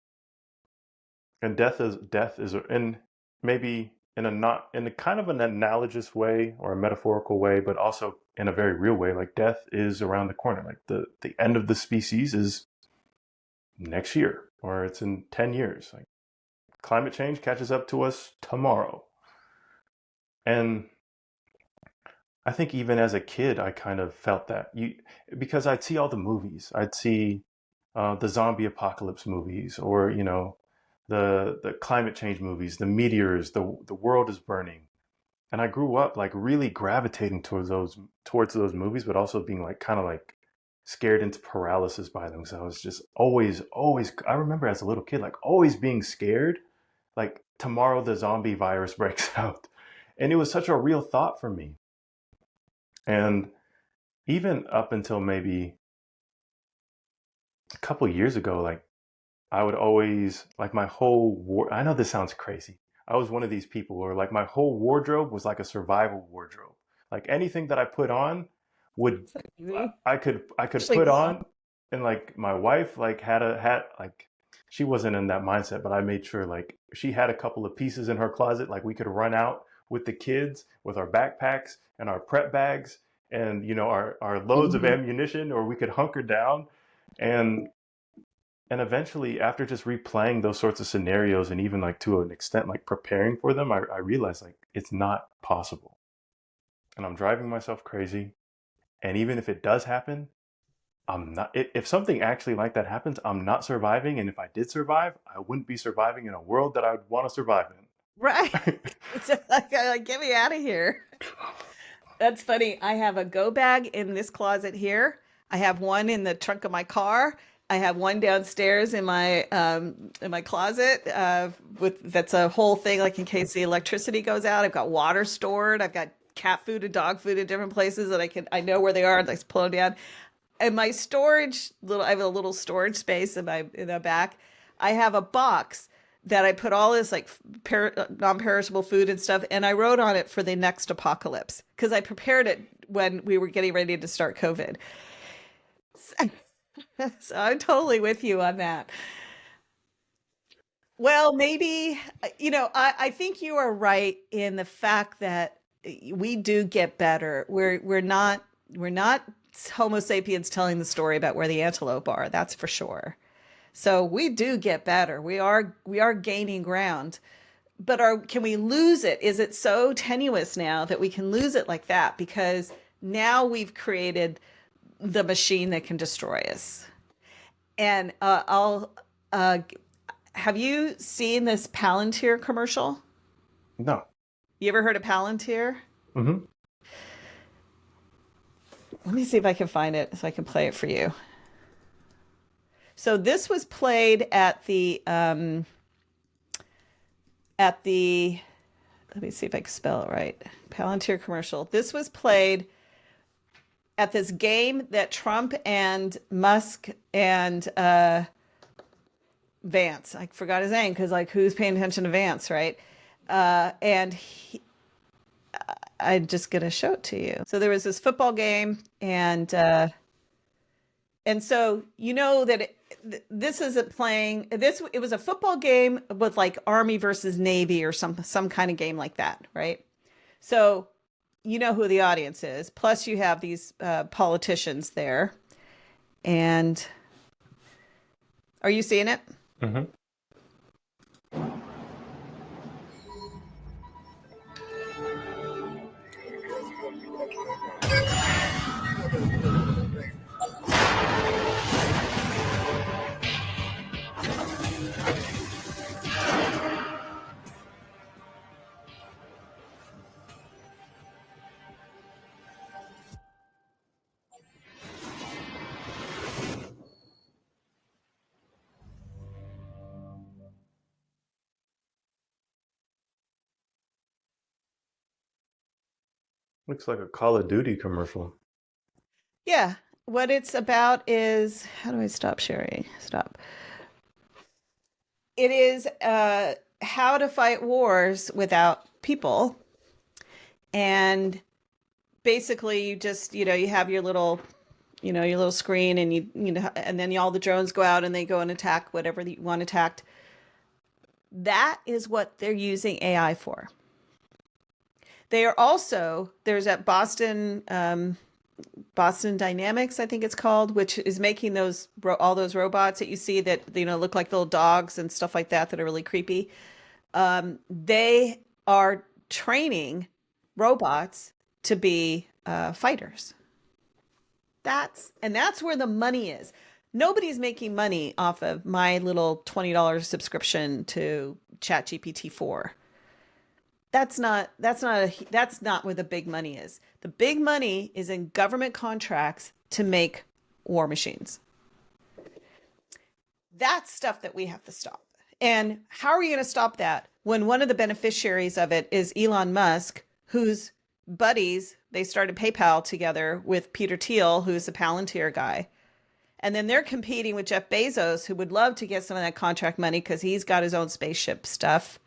and death is and maybe in a not in a kind of an analogous way or a metaphorical way, but also in a very real way, like death is around the corner. Like the end of the species is next year, or it's in 10 years. Like climate change catches up to us tomorrow. And I think even as a kid, I kind of felt that because I'd see all the movies. I'd see the zombie apocalypse movies, or the climate change movies, the meteors, the world is burning. And I grew up like really gravitating towards those movies, but also being like kind of like scared into paralysis by them. So I was just always. I remember as a little kid, like always being scared, like tomorrow the zombie virus breaks out, and it was such a real thought for me. And even up until maybe a couple years ago, like I would always like my whole I know this sounds crazy. I was one of these people where like my whole wardrobe was like a survival wardrobe. Like anything that I put on would It's not easy, I could especially put now. on, and like my wife like had a hat like she wasn't in that mindset, but I made sure like she had a couple of pieces in her closet like we could run out with the kids with our backpacks and our prep bags and our loads of Mhm. ammunition, or we could hunker down. And and eventually, after just replaying those sorts of scenarios and even like to an extent like preparing for them, I realized like it's not possible, and I'm driving myself crazy. And even if it does happen, I'm not. If something actually like that happens, I'm not surviving. And if I did survive, I wouldn't be surviving in a world that I would want to survive Right. in. It's like, get me out of here. That's funny. I have a go bag in this closet here. I have one in the trunk of my car. I have one downstairs in my closet with that's a whole thing like in case the electricity goes out. I've got water stored. I've got cat food and dog food in different places that I know where they are and I just pull them down. And my storage little I have a little storage space in the back. I have a box that I put all this like non-perishable food and stuff, and I wrote on it for the next apocalypse because I prepared it when we were getting ready to start COVID. So I'm totally with you on that. Well, maybe, I think you are right in the fact that we do get better. We're not Homo sapiens telling the story about where the antelope are. That's for sure. So we do get better. We are gaining ground. But can we lose it? Is it so tenuous now that we can lose it like that? Because now we've created the machine that can destroy us. And I'll have you seen this Palantir commercial? No. You ever heard of Palantir? Hmm. Let me see if I can find it so I can play it for you. So this was played at the let me see if I can spell it right. Palantir commercial. This was played at this game that Trump and Musk and Vance. I forgot his name because like who's paying attention to Vance, right? And I'm just gonna show it to you. So there was this football game, and so you know that this isn't playing this. It was a football game with like Army versus Navy or some kind of game like that, right? So you know who the audience is. Plus, you have these politicians there. And are you seeing it? Hmm. Looks like a Call of Duty commercial. Yeah. What it's about is how do I stop sharing? Stop. It is how to fight wars without people. And basically, you just, you have your little your little screen and and then all the drones go out and they go and attack whatever you want attacked. That is what they're using AI for. They are also there's at Boston Dynamics, I think it's called, which is making those all those robots that you see that look like little dogs and stuff like that are really creepy. They are training robots to be fighters. That's where the money is. Nobody's making money off of my little $20 subscription to ChatGPT 4. That's not where the big money is. The big money is in government contracts to make war machines. That's stuff that we have to stop. And how are we going to stop that when one of the beneficiaries of it is Elon Musk, whose buddies, they started PayPal together with Peter Thiel, who's the Palantir guy. And then they're competing with Jeff Bezos, who would love to get some of that contract money because he's got his own spaceship stuff.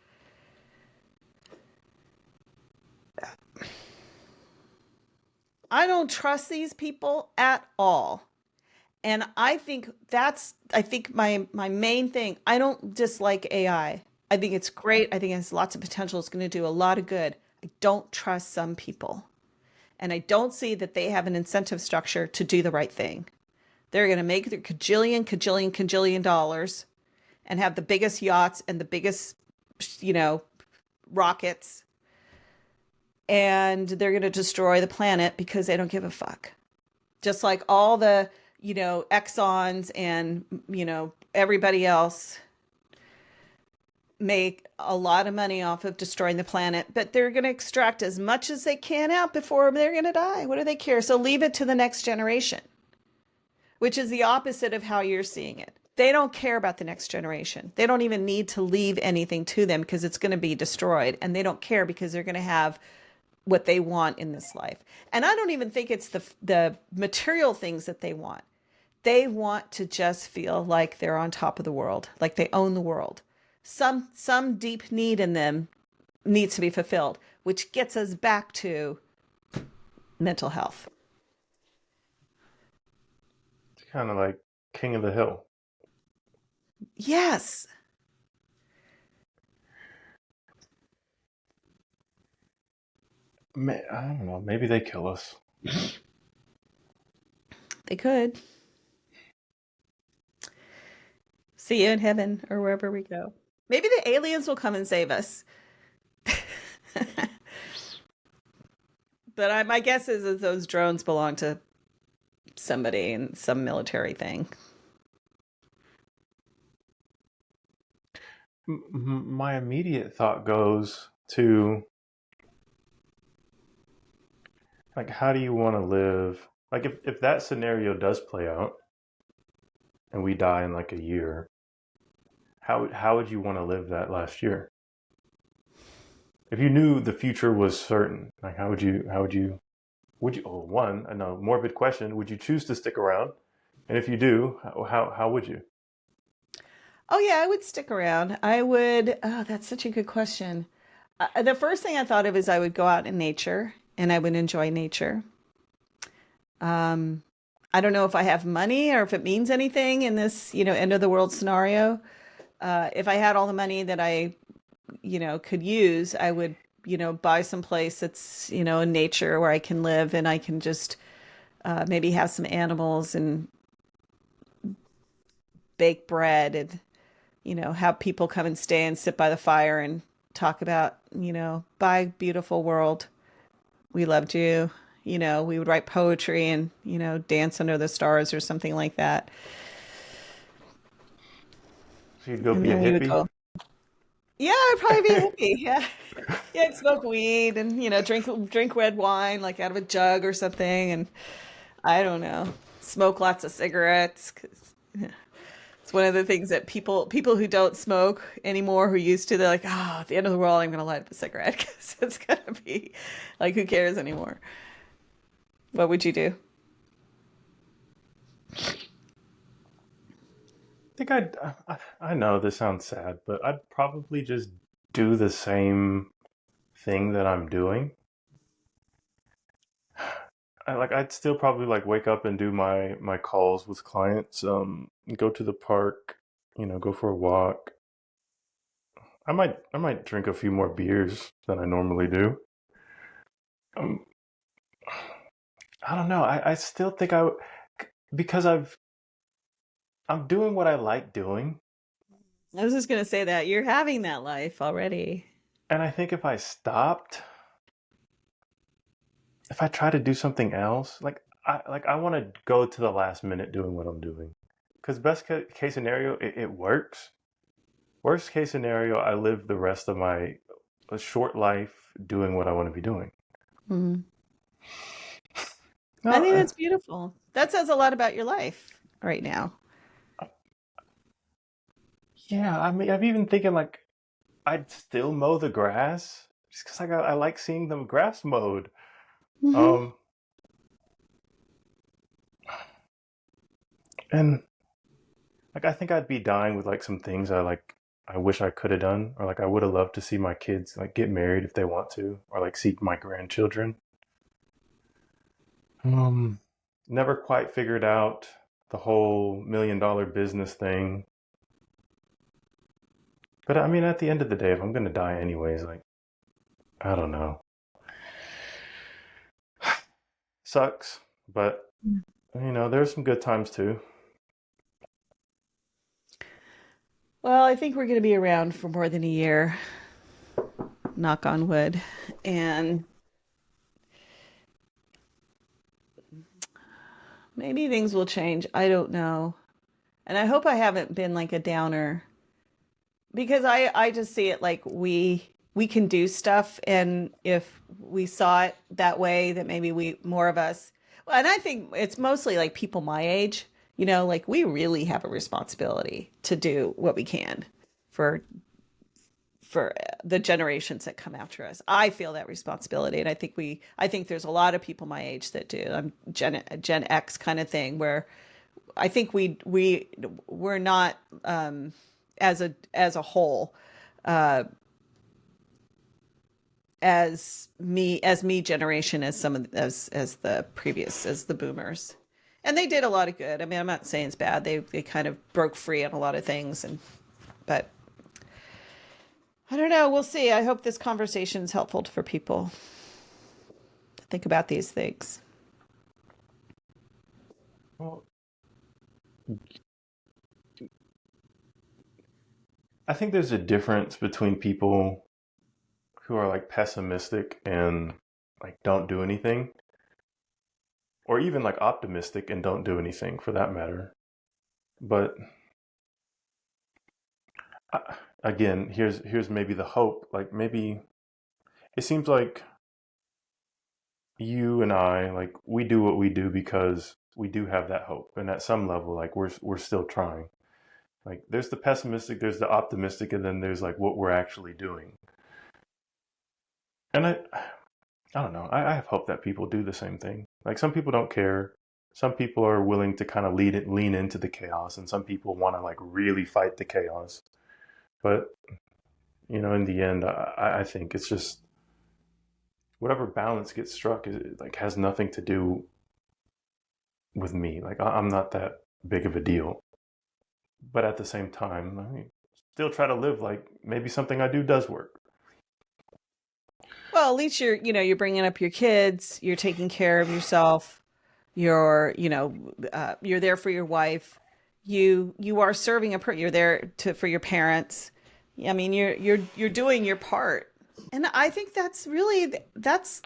I don't trust these people at all. And I think my main thing, I don't dislike AI. I think it's great. I think it has lots of potential. It's going to do a lot of good. I don't trust some people. And I don't see that they have an incentive structure to do the right thing. They're going to make their cajillion dollars and have the biggest yachts and the biggest, you know, rockets. And they're going to destroy the planet because they don't give a fuck. Just like all the, Exxons and, everybody else make a lot of money off of destroying the planet, but they're going to extract as much as they can out before they're going to die. What do they care? So leave it to the next generation, which is the opposite of how you're seeing it. They don't care about the next generation. They don't even need to leave anything to them because it's going to be destroyed. And they don't care because they're going to have what they want in this life. And I don't even think it's the material things that they want. They want to just feel like they're on top of the world, like they own the world. Some deep need in them needs to be fulfilled, which gets us back to mental health. It's kind of like King of the Hill. Yes. I don't know. Maybe they kill us. They could. See you in heaven or wherever we go. Maybe the aliens will come and save us. But my guess is that those drones belong to somebody in some military thing. My immediate thought goes to like, how do you want to live? like if that scenario does play out and we die in like a year, how would you want to live that last year? If you knew the future was certain, like would you oh one, I know, morbid question, would you choose to stick around? And if you do, how would you? Oh yeah, I would stick around. I would. Oh, that's such a good question. The first thing I thought of is I would go out in nature and I would enjoy nature. Um, I don't know if I have money or if it means anything in this, end of the world scenario. If I had all the money that I, could use, I would, buy some place that's, in nature where I can live and I can just maybe have some animals and bake bread and, have people come and stay and sit by the fire and talk about, bye, beautiful world. We loved you. We would write poetry and, dance under the stars or something like that. So you'd go And be a then we would hippie? go, yeah, I'd probably be hippie. Yeah. Yeah, I'd smoke weed and, drink red wine like out of a jug or something. And I don't know, smoke lots of cigarettes 'cause it's one of the things that people who don't smoke anymore who used to, they're like, oh, at the end of the world, I'm going to light up a cigarette because it's going to be like, who cares anymore? What would you do? I think I know this sounds sad, but I'd probably just do the same thing that I'm doing. I'd still probably like wake up and do my calls with clients, go to the park, go for a walk. I might drink a few more beers than I normally do. Um, I don't know. I still think because I'm doing what I like doing, I was just going to say that you're having that life already. and I think if I stopped, if I try to do something else, I want to go to the last minute doing what I'm doing. Because case scenario, it works. Worst case scenario, I live the rest of my a short life doing what I want to be doing. Mhm. No, I think that's beautiful. That says a lot about your life right now. yeah, I mean, I'm even thinking like I'd still mow the grass just because I like seeing the grass mowed. Hmm. Um, and like I think I'd be dying with like some things I wish I could have done, or like I would have loved to see my kids like get married if they want to, or like see my grandchildren. Um, Never quite figured out the whole $1 million business thing. But I mean, at the end of the day, if I'm gonna die anyways, like I don't know, sucks. But there's some good times too. Well, I think we're going to be around for more than a year, knock on wood. And maybe things will change. I don't know. And I hope I haven't been like a downer because I just see it like we can do stuff, and if we saw it that way, that maybe we more of us, well, and I think it's mostly like people my age, like we really have a responsibility to do what we can for the generations that come after us. I feel that responsibility, and I think there's a lot of people my age that do. I'm Gen X kind of thing, where I think we're not, as a whole, uh, as me generation as some of as the previous, as the boomers, and they did a lot of good. I mean, I'm not saying it's bad. They kind of broke free on a lot of things, and but I don't know. We'll see. I hope this conversation is helpful for people to think about these things. Well, I think there's a difference between people who are like pessimistic and like don't do anything, or even like optimistic and don't do anything for that matter. But again, here's maybe the hope. Like maybe it seems like you and I, like, we do what we do because we do have that hope, and at some level, like, we're still trying. Like, there's the pessimistic, there's the optimistic, and then there's like what we're actually doing. And I don't know. I have hope that people do the same thing. Like, some people don't care. Some people are willing to kind of lean into the chaos, and some people want to like really fight the chaos. But in the end, I think it's just whatever balance gets struck is like has nothing to do with me. Like, I'm not that big of a deal. But at the same time, I mean, still try to live like maybe something I do does work. Well, at least you're bringing up your kids, you're taking care of yourself, you're there for your wife. You are serving you're there for your parents. I mean, you're doing your part. And I think that's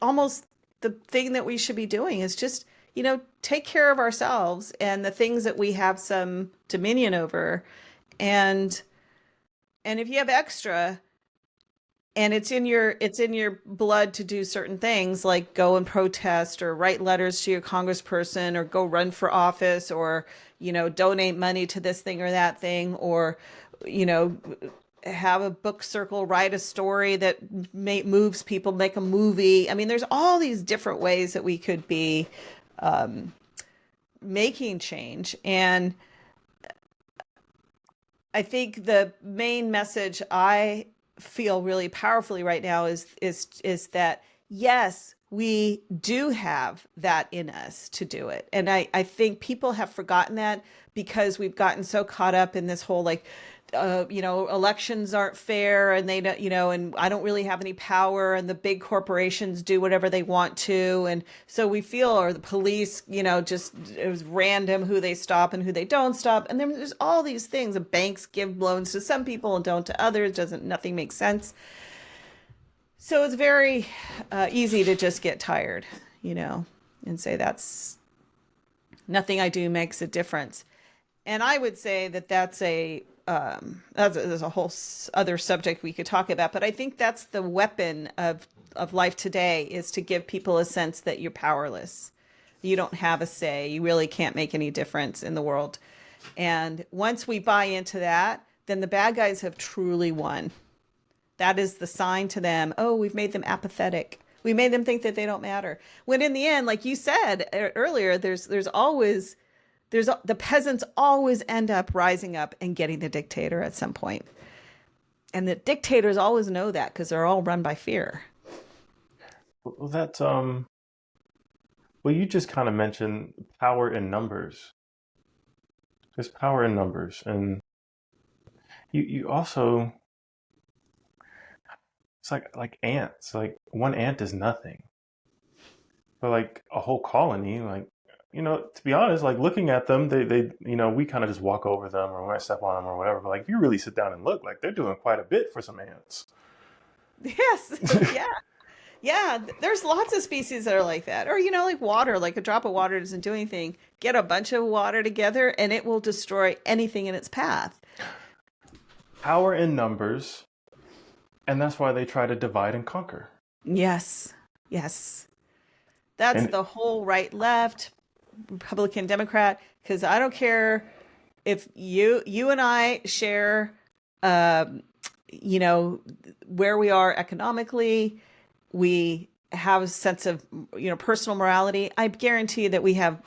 almost the thing that we should be doing is just, take care of ourselves and the things that we have some dominion over. And and if you have extra, and it's in your blood to do certain things like go and protest or write letters to your congressperson or go run for office or donate money to this thing or that thing or you know have a book circle, write a story that moves people, make a movie. I mean, there's all these different ways that we could be making change. And I think the main message I feel really powerfully right now is that yes, we do have that in us to do it. And I think people have forgotten that because we've gotten so caught up in this whole like elections aren't fair and they don't, and I don't really have any power and the big corporations do whatever they want to. And so we feel, or the police, just it was random who they stop and who they don't stop. And then there's all these things. The banks give loans to some people and don't to others. Nothing makes sense. So it's very easy to just get tired, and say that's nothing I do makes a difference. And I would say that there's a whole other subject we could talk about, but I think that's the weapon of life today is to give people a sense that you're powerless. You don't have a say. You really can't make any difference in the world. And once we buy into that, then the bad guys have truly won. That is the sign to them. Oh, we've made them apathetic. We made them think that they don't matter. When in the end, like you said earlier, there's always the peasants always end up rising up and getting the dictator at some point. And the dictators always know that because they're all run by fear. Well, well, you just kind of mentioned power in numbers. There's power in numbers, and you also it's like ants. Like, one ant is nothing, but like a whole colony, like, to be honest, like, looking at them, they we kind of just walk over them or we might step on them or whatever. But like, if you really sit down and look, like, they're doing quite a bit for some ants. Yes. Yeah. Yeah. There's lots of species that are like that. Or, like water, like a drop of water doesn't do anything. Get a bunch of water together and it will destroy anything in its path. Power in numbers, and that's why they try to divide and conquer. Yes. Yes. That's And the whole right, left, Republican, Democrat, because I don't care if you and I share, um, you know, where we are economically, we have a sense of, personal morality. I guarantee that we have,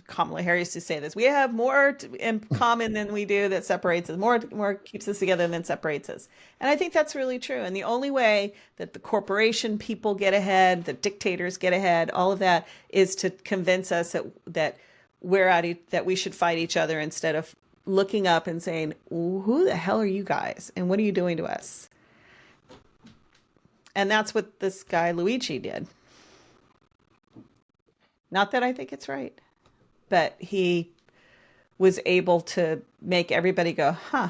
Kamala Harris used to say this, we have more in common than we do that separates us. More keeps us together than separates us. And I think that's really true. And the only way that the corporation people get ahead, the dictators get ahead, all of that is to convince us that that we should fight each other instead of looking up and saying, who the hell are you guys? And what are you doing to us? And that's what this guy Luigi did. Not that I think it's right, but he was able to make everybody go, huh,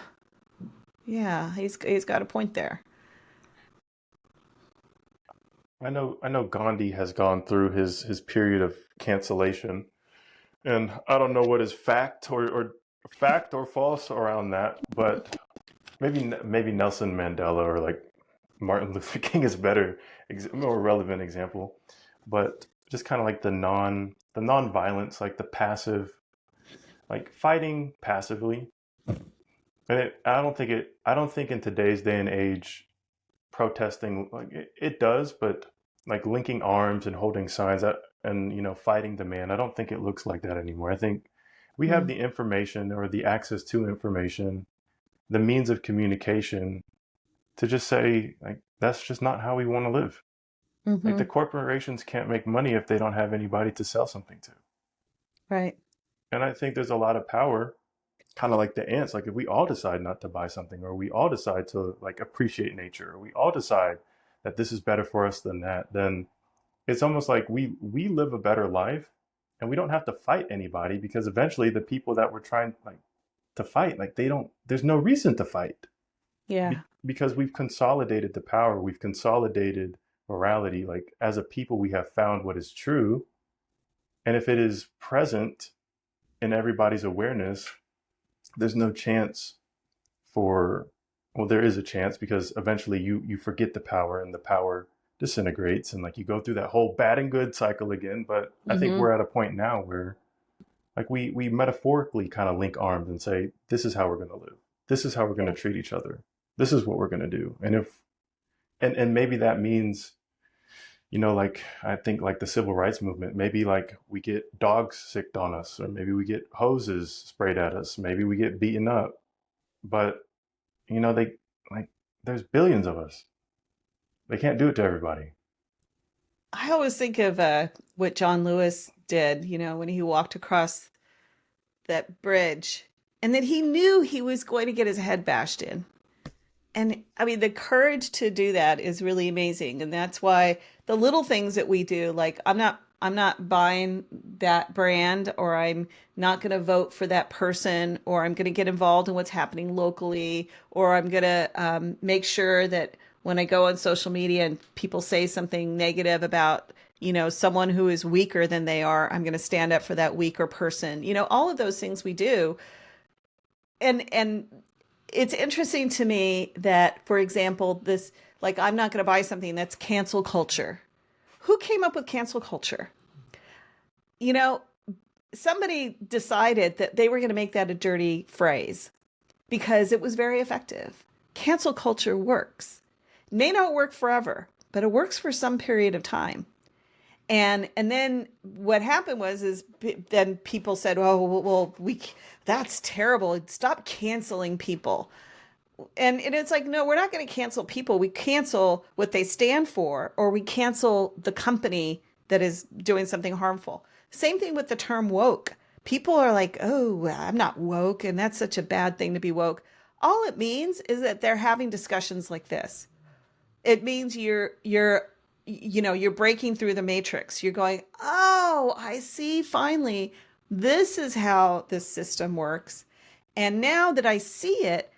yeah, he's got a point there. I know Gandhi has gone through his period of cancellation, and I don't know what is fact or false around that, but maybe Nelson Mandela or like Martin Luther King is better more relevant example, but just kind of like the non-violence, like the passive, like fighting passively. And I don't think in today's day and age, protesting like it does, but like linking arms and holding signs that, and fighting the man, I don't think it looks like that anymore. I think we have Mm. the information or the access to information, the means of communication to just say like that's just not how we want to live. Like the Hmm. corporations can't make money if they don't have anybody to sell something to. Right. And I think there's a lot of power, kind of like the ants. Like if we all decide not to buy something, or we all decide to like appreciate nature, or we all decide that this is better for us than that, then it's almost like we live a better life, and we don't have to fight anybody, because eventually the people that we're trying like to fight, like they don't, there's no reason to fight. Yeah. Because we've consolidated the power, we've consolidated morality. Like as a people, we have found what is true, and if it is present in everybody's awareness, there's no chance for, well, there is a chance, because eventually you forget the power, and the power disintegrates, and like you go through that whole bad and good cycle again. But I think Hmm. we're at a point now where like we metaphorically kind of link arms and say this is how we're going to live, this is how we're going to Yeah. treat each other, this is what we're going to do. And if and maybe that means, like I think like the civil rights movement, maybe like we get dogs sicked on us, or maybe we get hoses sprayed at us, maybe we get beaten up. But they like, there's billions of us. They can't do it to everybody. I always think of what John Lewis did, when he walked across that bridge and that he knew he was going to get his head bashed in. And I mean, the courage to do that is really amazing. And that's why the little things that we do, like I'm not buying that brand, or I'm not going to vote for that person, or I'm going to get involved in what's happening locally, or I'm going to make sure that when I go on social media and people say something negative about, someone who is weaker than they are, I'm going to stand up for that weaker person. All of those things we do. And it's interesting to me that, for example, this, like, I'm not going to buy something, that's cancel culture. Who came up with cancel culture? You know, Somebody decided that they were going to make that a dirty phrase because it was very effective. Cancel culture works. It may not work forever, but it works for some period of time. And then what happened was is then people said, "Oh, well, we that's terrible. Stop canceling people." And it's like, no, we're not going to cancel people. We cancel what they stand for, or we cancel the company that is doing something harmful. Same thing with the term woke. People are like, oh, I'm not woke, and that's such a bad thing to be woke. All it means is that they're having discussions like this. It means you're breaking through the matrix. You're going, oh, I see, finally, this is how this system works. And now that I see it,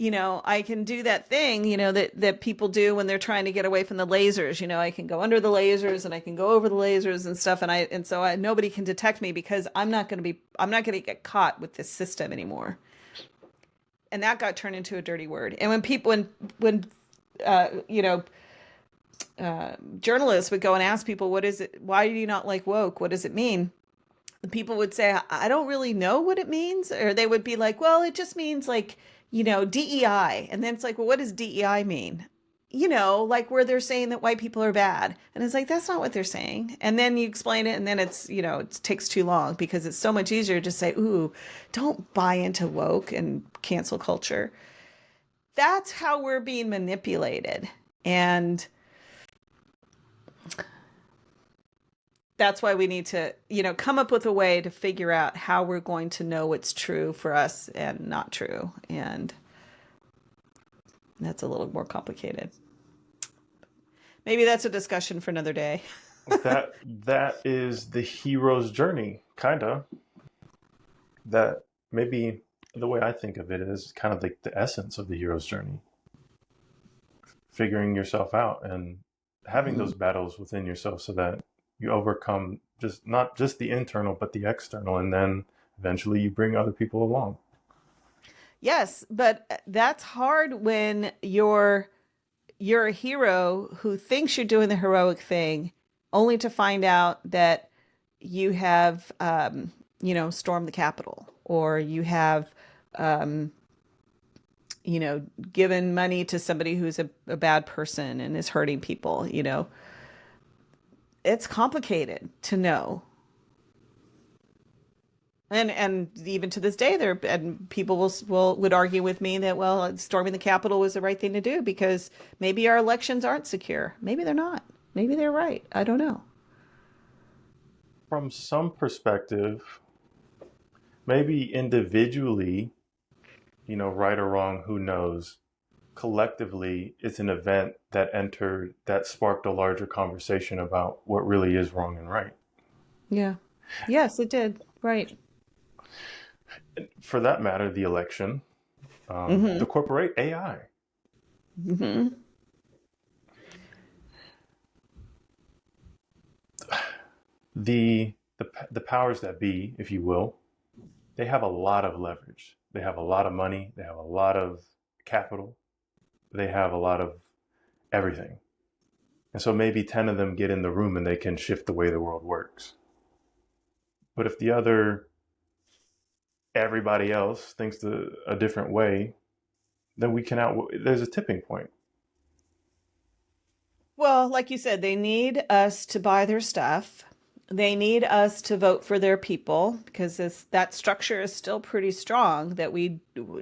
I can do that thing, that people do when they're trying to get away from the lasers. I can go under the lasers and I can go over the lasers and stuff. And so nobody can detect me because I'm not going to get caught with this system anymore. And that got turned into a dirty word. And when uh, you know, journalists would go and ask people, what is it? Why do you not like woke? What does it mean? And people would say, I don't really know what it means. Or they would be like, well, it just means like, DEI. And then it's like, well, what does DEI mean? Like where they're saying that white people are bad. And it's like, that's not what they're saying. And then you explain it, and then it takes too long because it's so much easier to say, ooh, don't buy into woke and cancel culture. That's how we're being manipulated. And that's why we need to, come up with a way to figure out how we're going to know what's true for us and not true. And that's a little more complicated. Maybe that's a discussion for another day. That is the hero's journey, kind of. That maybe the way I think of it is kind of like the essence of the hero's journey, figuring yourself out and having Mhm. those battles within yourself so that you overcome just not just the internal but the external, and then eventually you bring other people along. Yes, but that's hard when you're you're a hero who thinks you're doing the heroic thing, only to find out that you have, stormed the Capitol, or you have, um, given money to somebody who's a bad person and is hurting people. It's complicated to know. And even to this day, there and people would argue with me that, well, storming the Capitol was the right thing to do because maybe our elections aren't secure. Maybe they're not. Maybe they're right. I don't know. From some perspective, maybe individually, right or wrong, who knows? Collectively, it's an event that sparked a larger conversation about what really is wrong and right. Yeah. Yes, it did. Right. For that matter, the election, Mm-hmm. the corporate AI, Mm-hmm. the powers that be, if you will, they have a lot of leverage. They have a lot of money. They have a lot of capital. They have a lot of everything. And so maybe 10 of them get in the room and they can shift the way the world works. But if everybody else thinks a different way, then there's a tipping point. Well, like you said, they need us to buy their stuff. They need us to vote for their people because that structure is still pretty strong, that we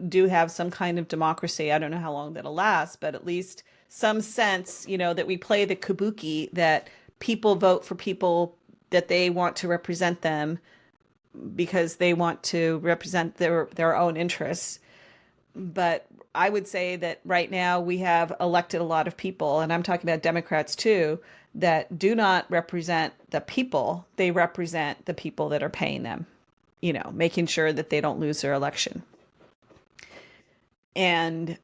do have some kind of democracy. I don't know how long that'll last, but at least some sense, that we play the kabuki, that people vote for people that they want to represent them because they want to represent their own interests. But I would say that right now we have elected a lot of people, and I'm talking about Democrats too, that do not represent the people. They represent the people that are paying them, making sure that they don't lose their election. And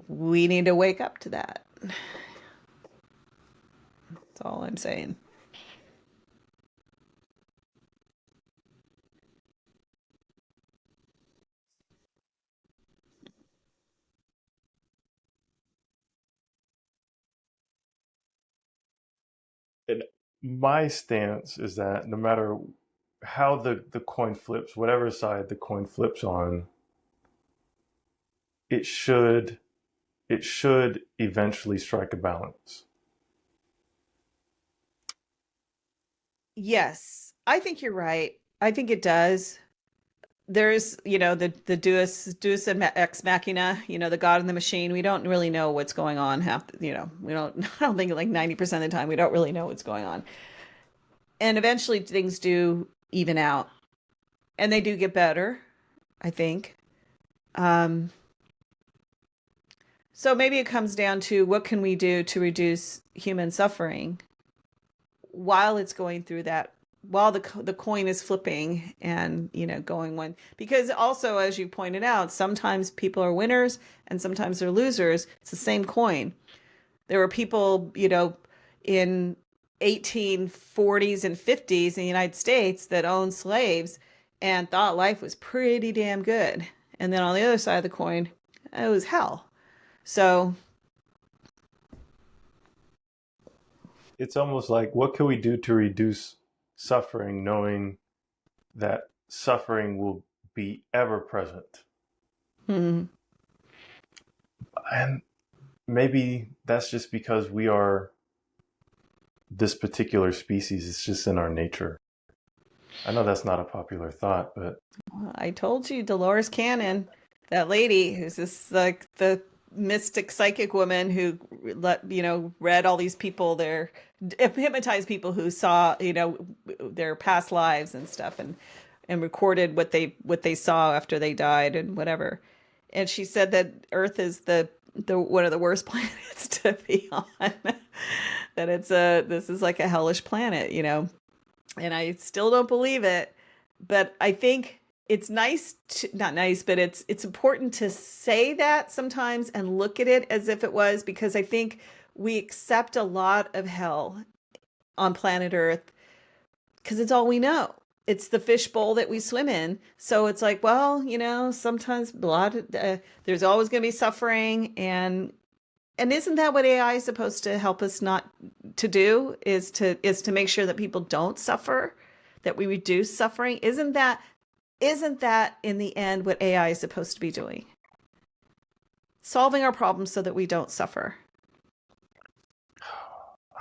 we need to wake up to that. That's all I'm saying. And my stance is that no matter how the coin flips, whatever side the coin flips on, it should it should eventually strike a balance. Yes, I think you're right. I think it does. There's, the Deus and ex machina, the God in the machine. We don't really know what's going on we don't, I don't think like 90% of the time we don't really know what's going on. And eventually things do even out and they do get better, I think. Um, so maybe it comes down to what can we do to reduce human suffering while it's going through that, while the coin is flipping and going one, because also, as you pointed out, sometimes people are winners and sometimes they're losers. It's the same coin. There were people, in 1840s and 50s in the United States that owned slaves and thought life was pretty damn good, and then on the other side of the coin, it was hell. So It's almost like, what can we do to reduce suffering, knowing that suffering will be ever present? hmm. And maybe that's just because we are this particular species. It's just in our nature. I know that's not a popular thought, but I told you, Dolores Cannon, that lady who's this like the mystic psychic woman who read all these people their hypnotized people who saw their past lives and stuff, and recorded what they saw after they died and whatever. And she said that Earth is the one of the worst planets to be on. That this is like a hellish planet, and I still don't believe it. But I think it's nice to, not nice, but it's important to say that sometimes and look at it as if it was, because I think we accept a lot of hell on planet Earth because it's all we know. It's the fishbowl that we swim in. So it's like, well, sometimes there's always going to be suffering, and and isn't that what AI is supposed to help us not to do, is to make sure that people don't suffer, that we reduce suffering? Isn't that in the end what AI is supposed to be doing? Solving our problems so that we don't suffer.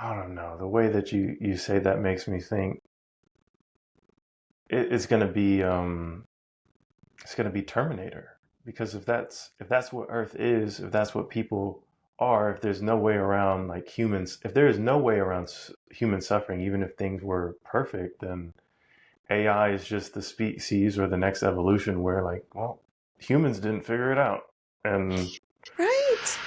I don't know. The way that you say that makes me think it's gonna be Terminator. Because if that's what Earth is, if that's what people are, if there's no way around like humans, if there is no way around human suffering, even if things were perfect, then AI is just the species or the next evolution where like, well, humans didn't figure it out. And Right.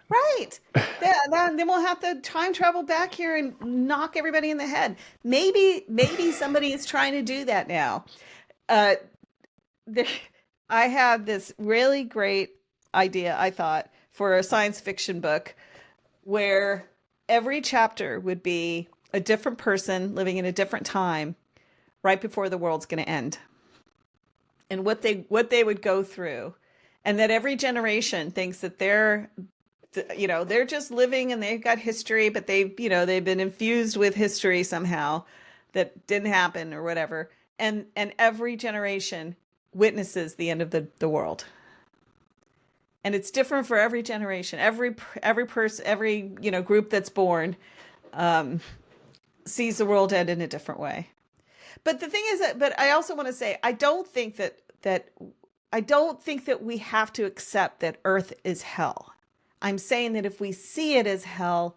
Right. Then we'll have to time travel back here and knock everybody in the head. Maybe somebody is trying to do that now. Uh, there, I have this really great idea, I thought, for a science fiction book where every chapter would be a different person living in a different time right before the world's going to end, and what they would go through, and that every generation thinks that they're just living and they've got history, but they've been infused with history somehow that didn't happen or whatever. And every generation witnesses the end of the world. And it's different for every generation. Every person, every group that's born um, sees the world end in a different way. But the thing is that, but I also want to say, I don't think that we have to accept that Earth is hell. I'm saying that if we see it as hell,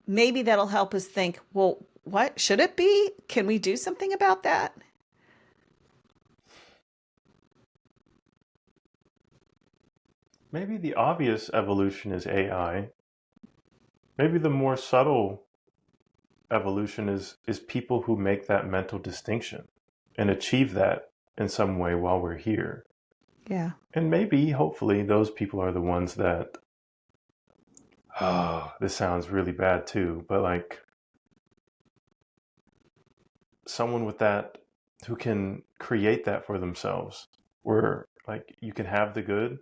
maybe that'll help us think, well, what should it be? Can we do something about that? maybe the obvious evolution is AI. Maybe the more subtle evolution is people who make that mental distinction and achieve that in some way while we're here. Yeah. And maybe, hopefully, those people are the ones that, oh, this sounds really bad too, but like someone with that who can create that for themselves, where like you can have the good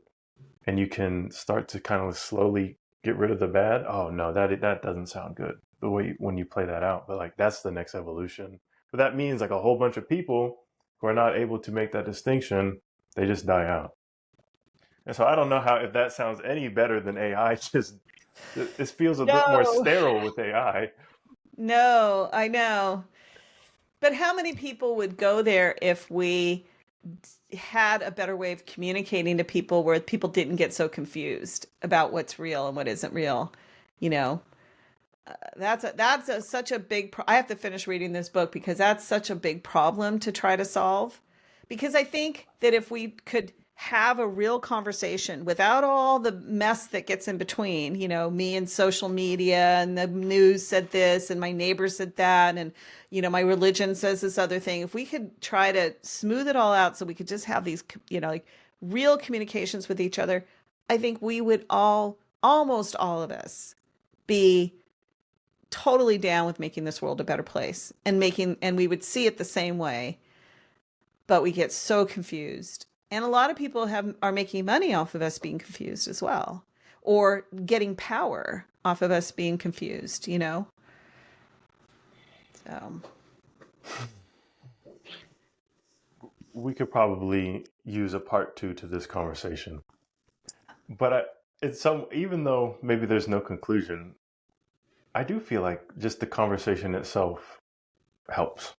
and you can start to kind of slowly get rid of the bad. Oh no, that doesn't sound good the way when you play that out. But like that's the next evolution. But that means like a whole bunch of people who are not able to make that distinction, they just die out. And so I don't know how if that sounds any better than AI. Just it feels a bit more No, sterile with AI. no, I know. But how many people would go there if we had a better way of communicating to people where people didn't get so confused about what's real and what isn't real? You know, such a I have to finish reading this book because that's such a big problem to try to solve. Because I think that if we could have a real conversation without all the mess that gets in between, me and social media and the news said this and my neighbor said that and my religion says this other thing. If we could try to smooth it all out so we could just have these, like real communications with each other, I think we would almost all of us, be totally down with making this world a better place, and we would see it the same way, but we get so confused. And a lot of people are making money off of us being confused as well, or getting power off of us being confused. So We could probably use a part two to this conversation. But it's some even though maybe there's no conclusion, I do feel like just the conversation itself helps.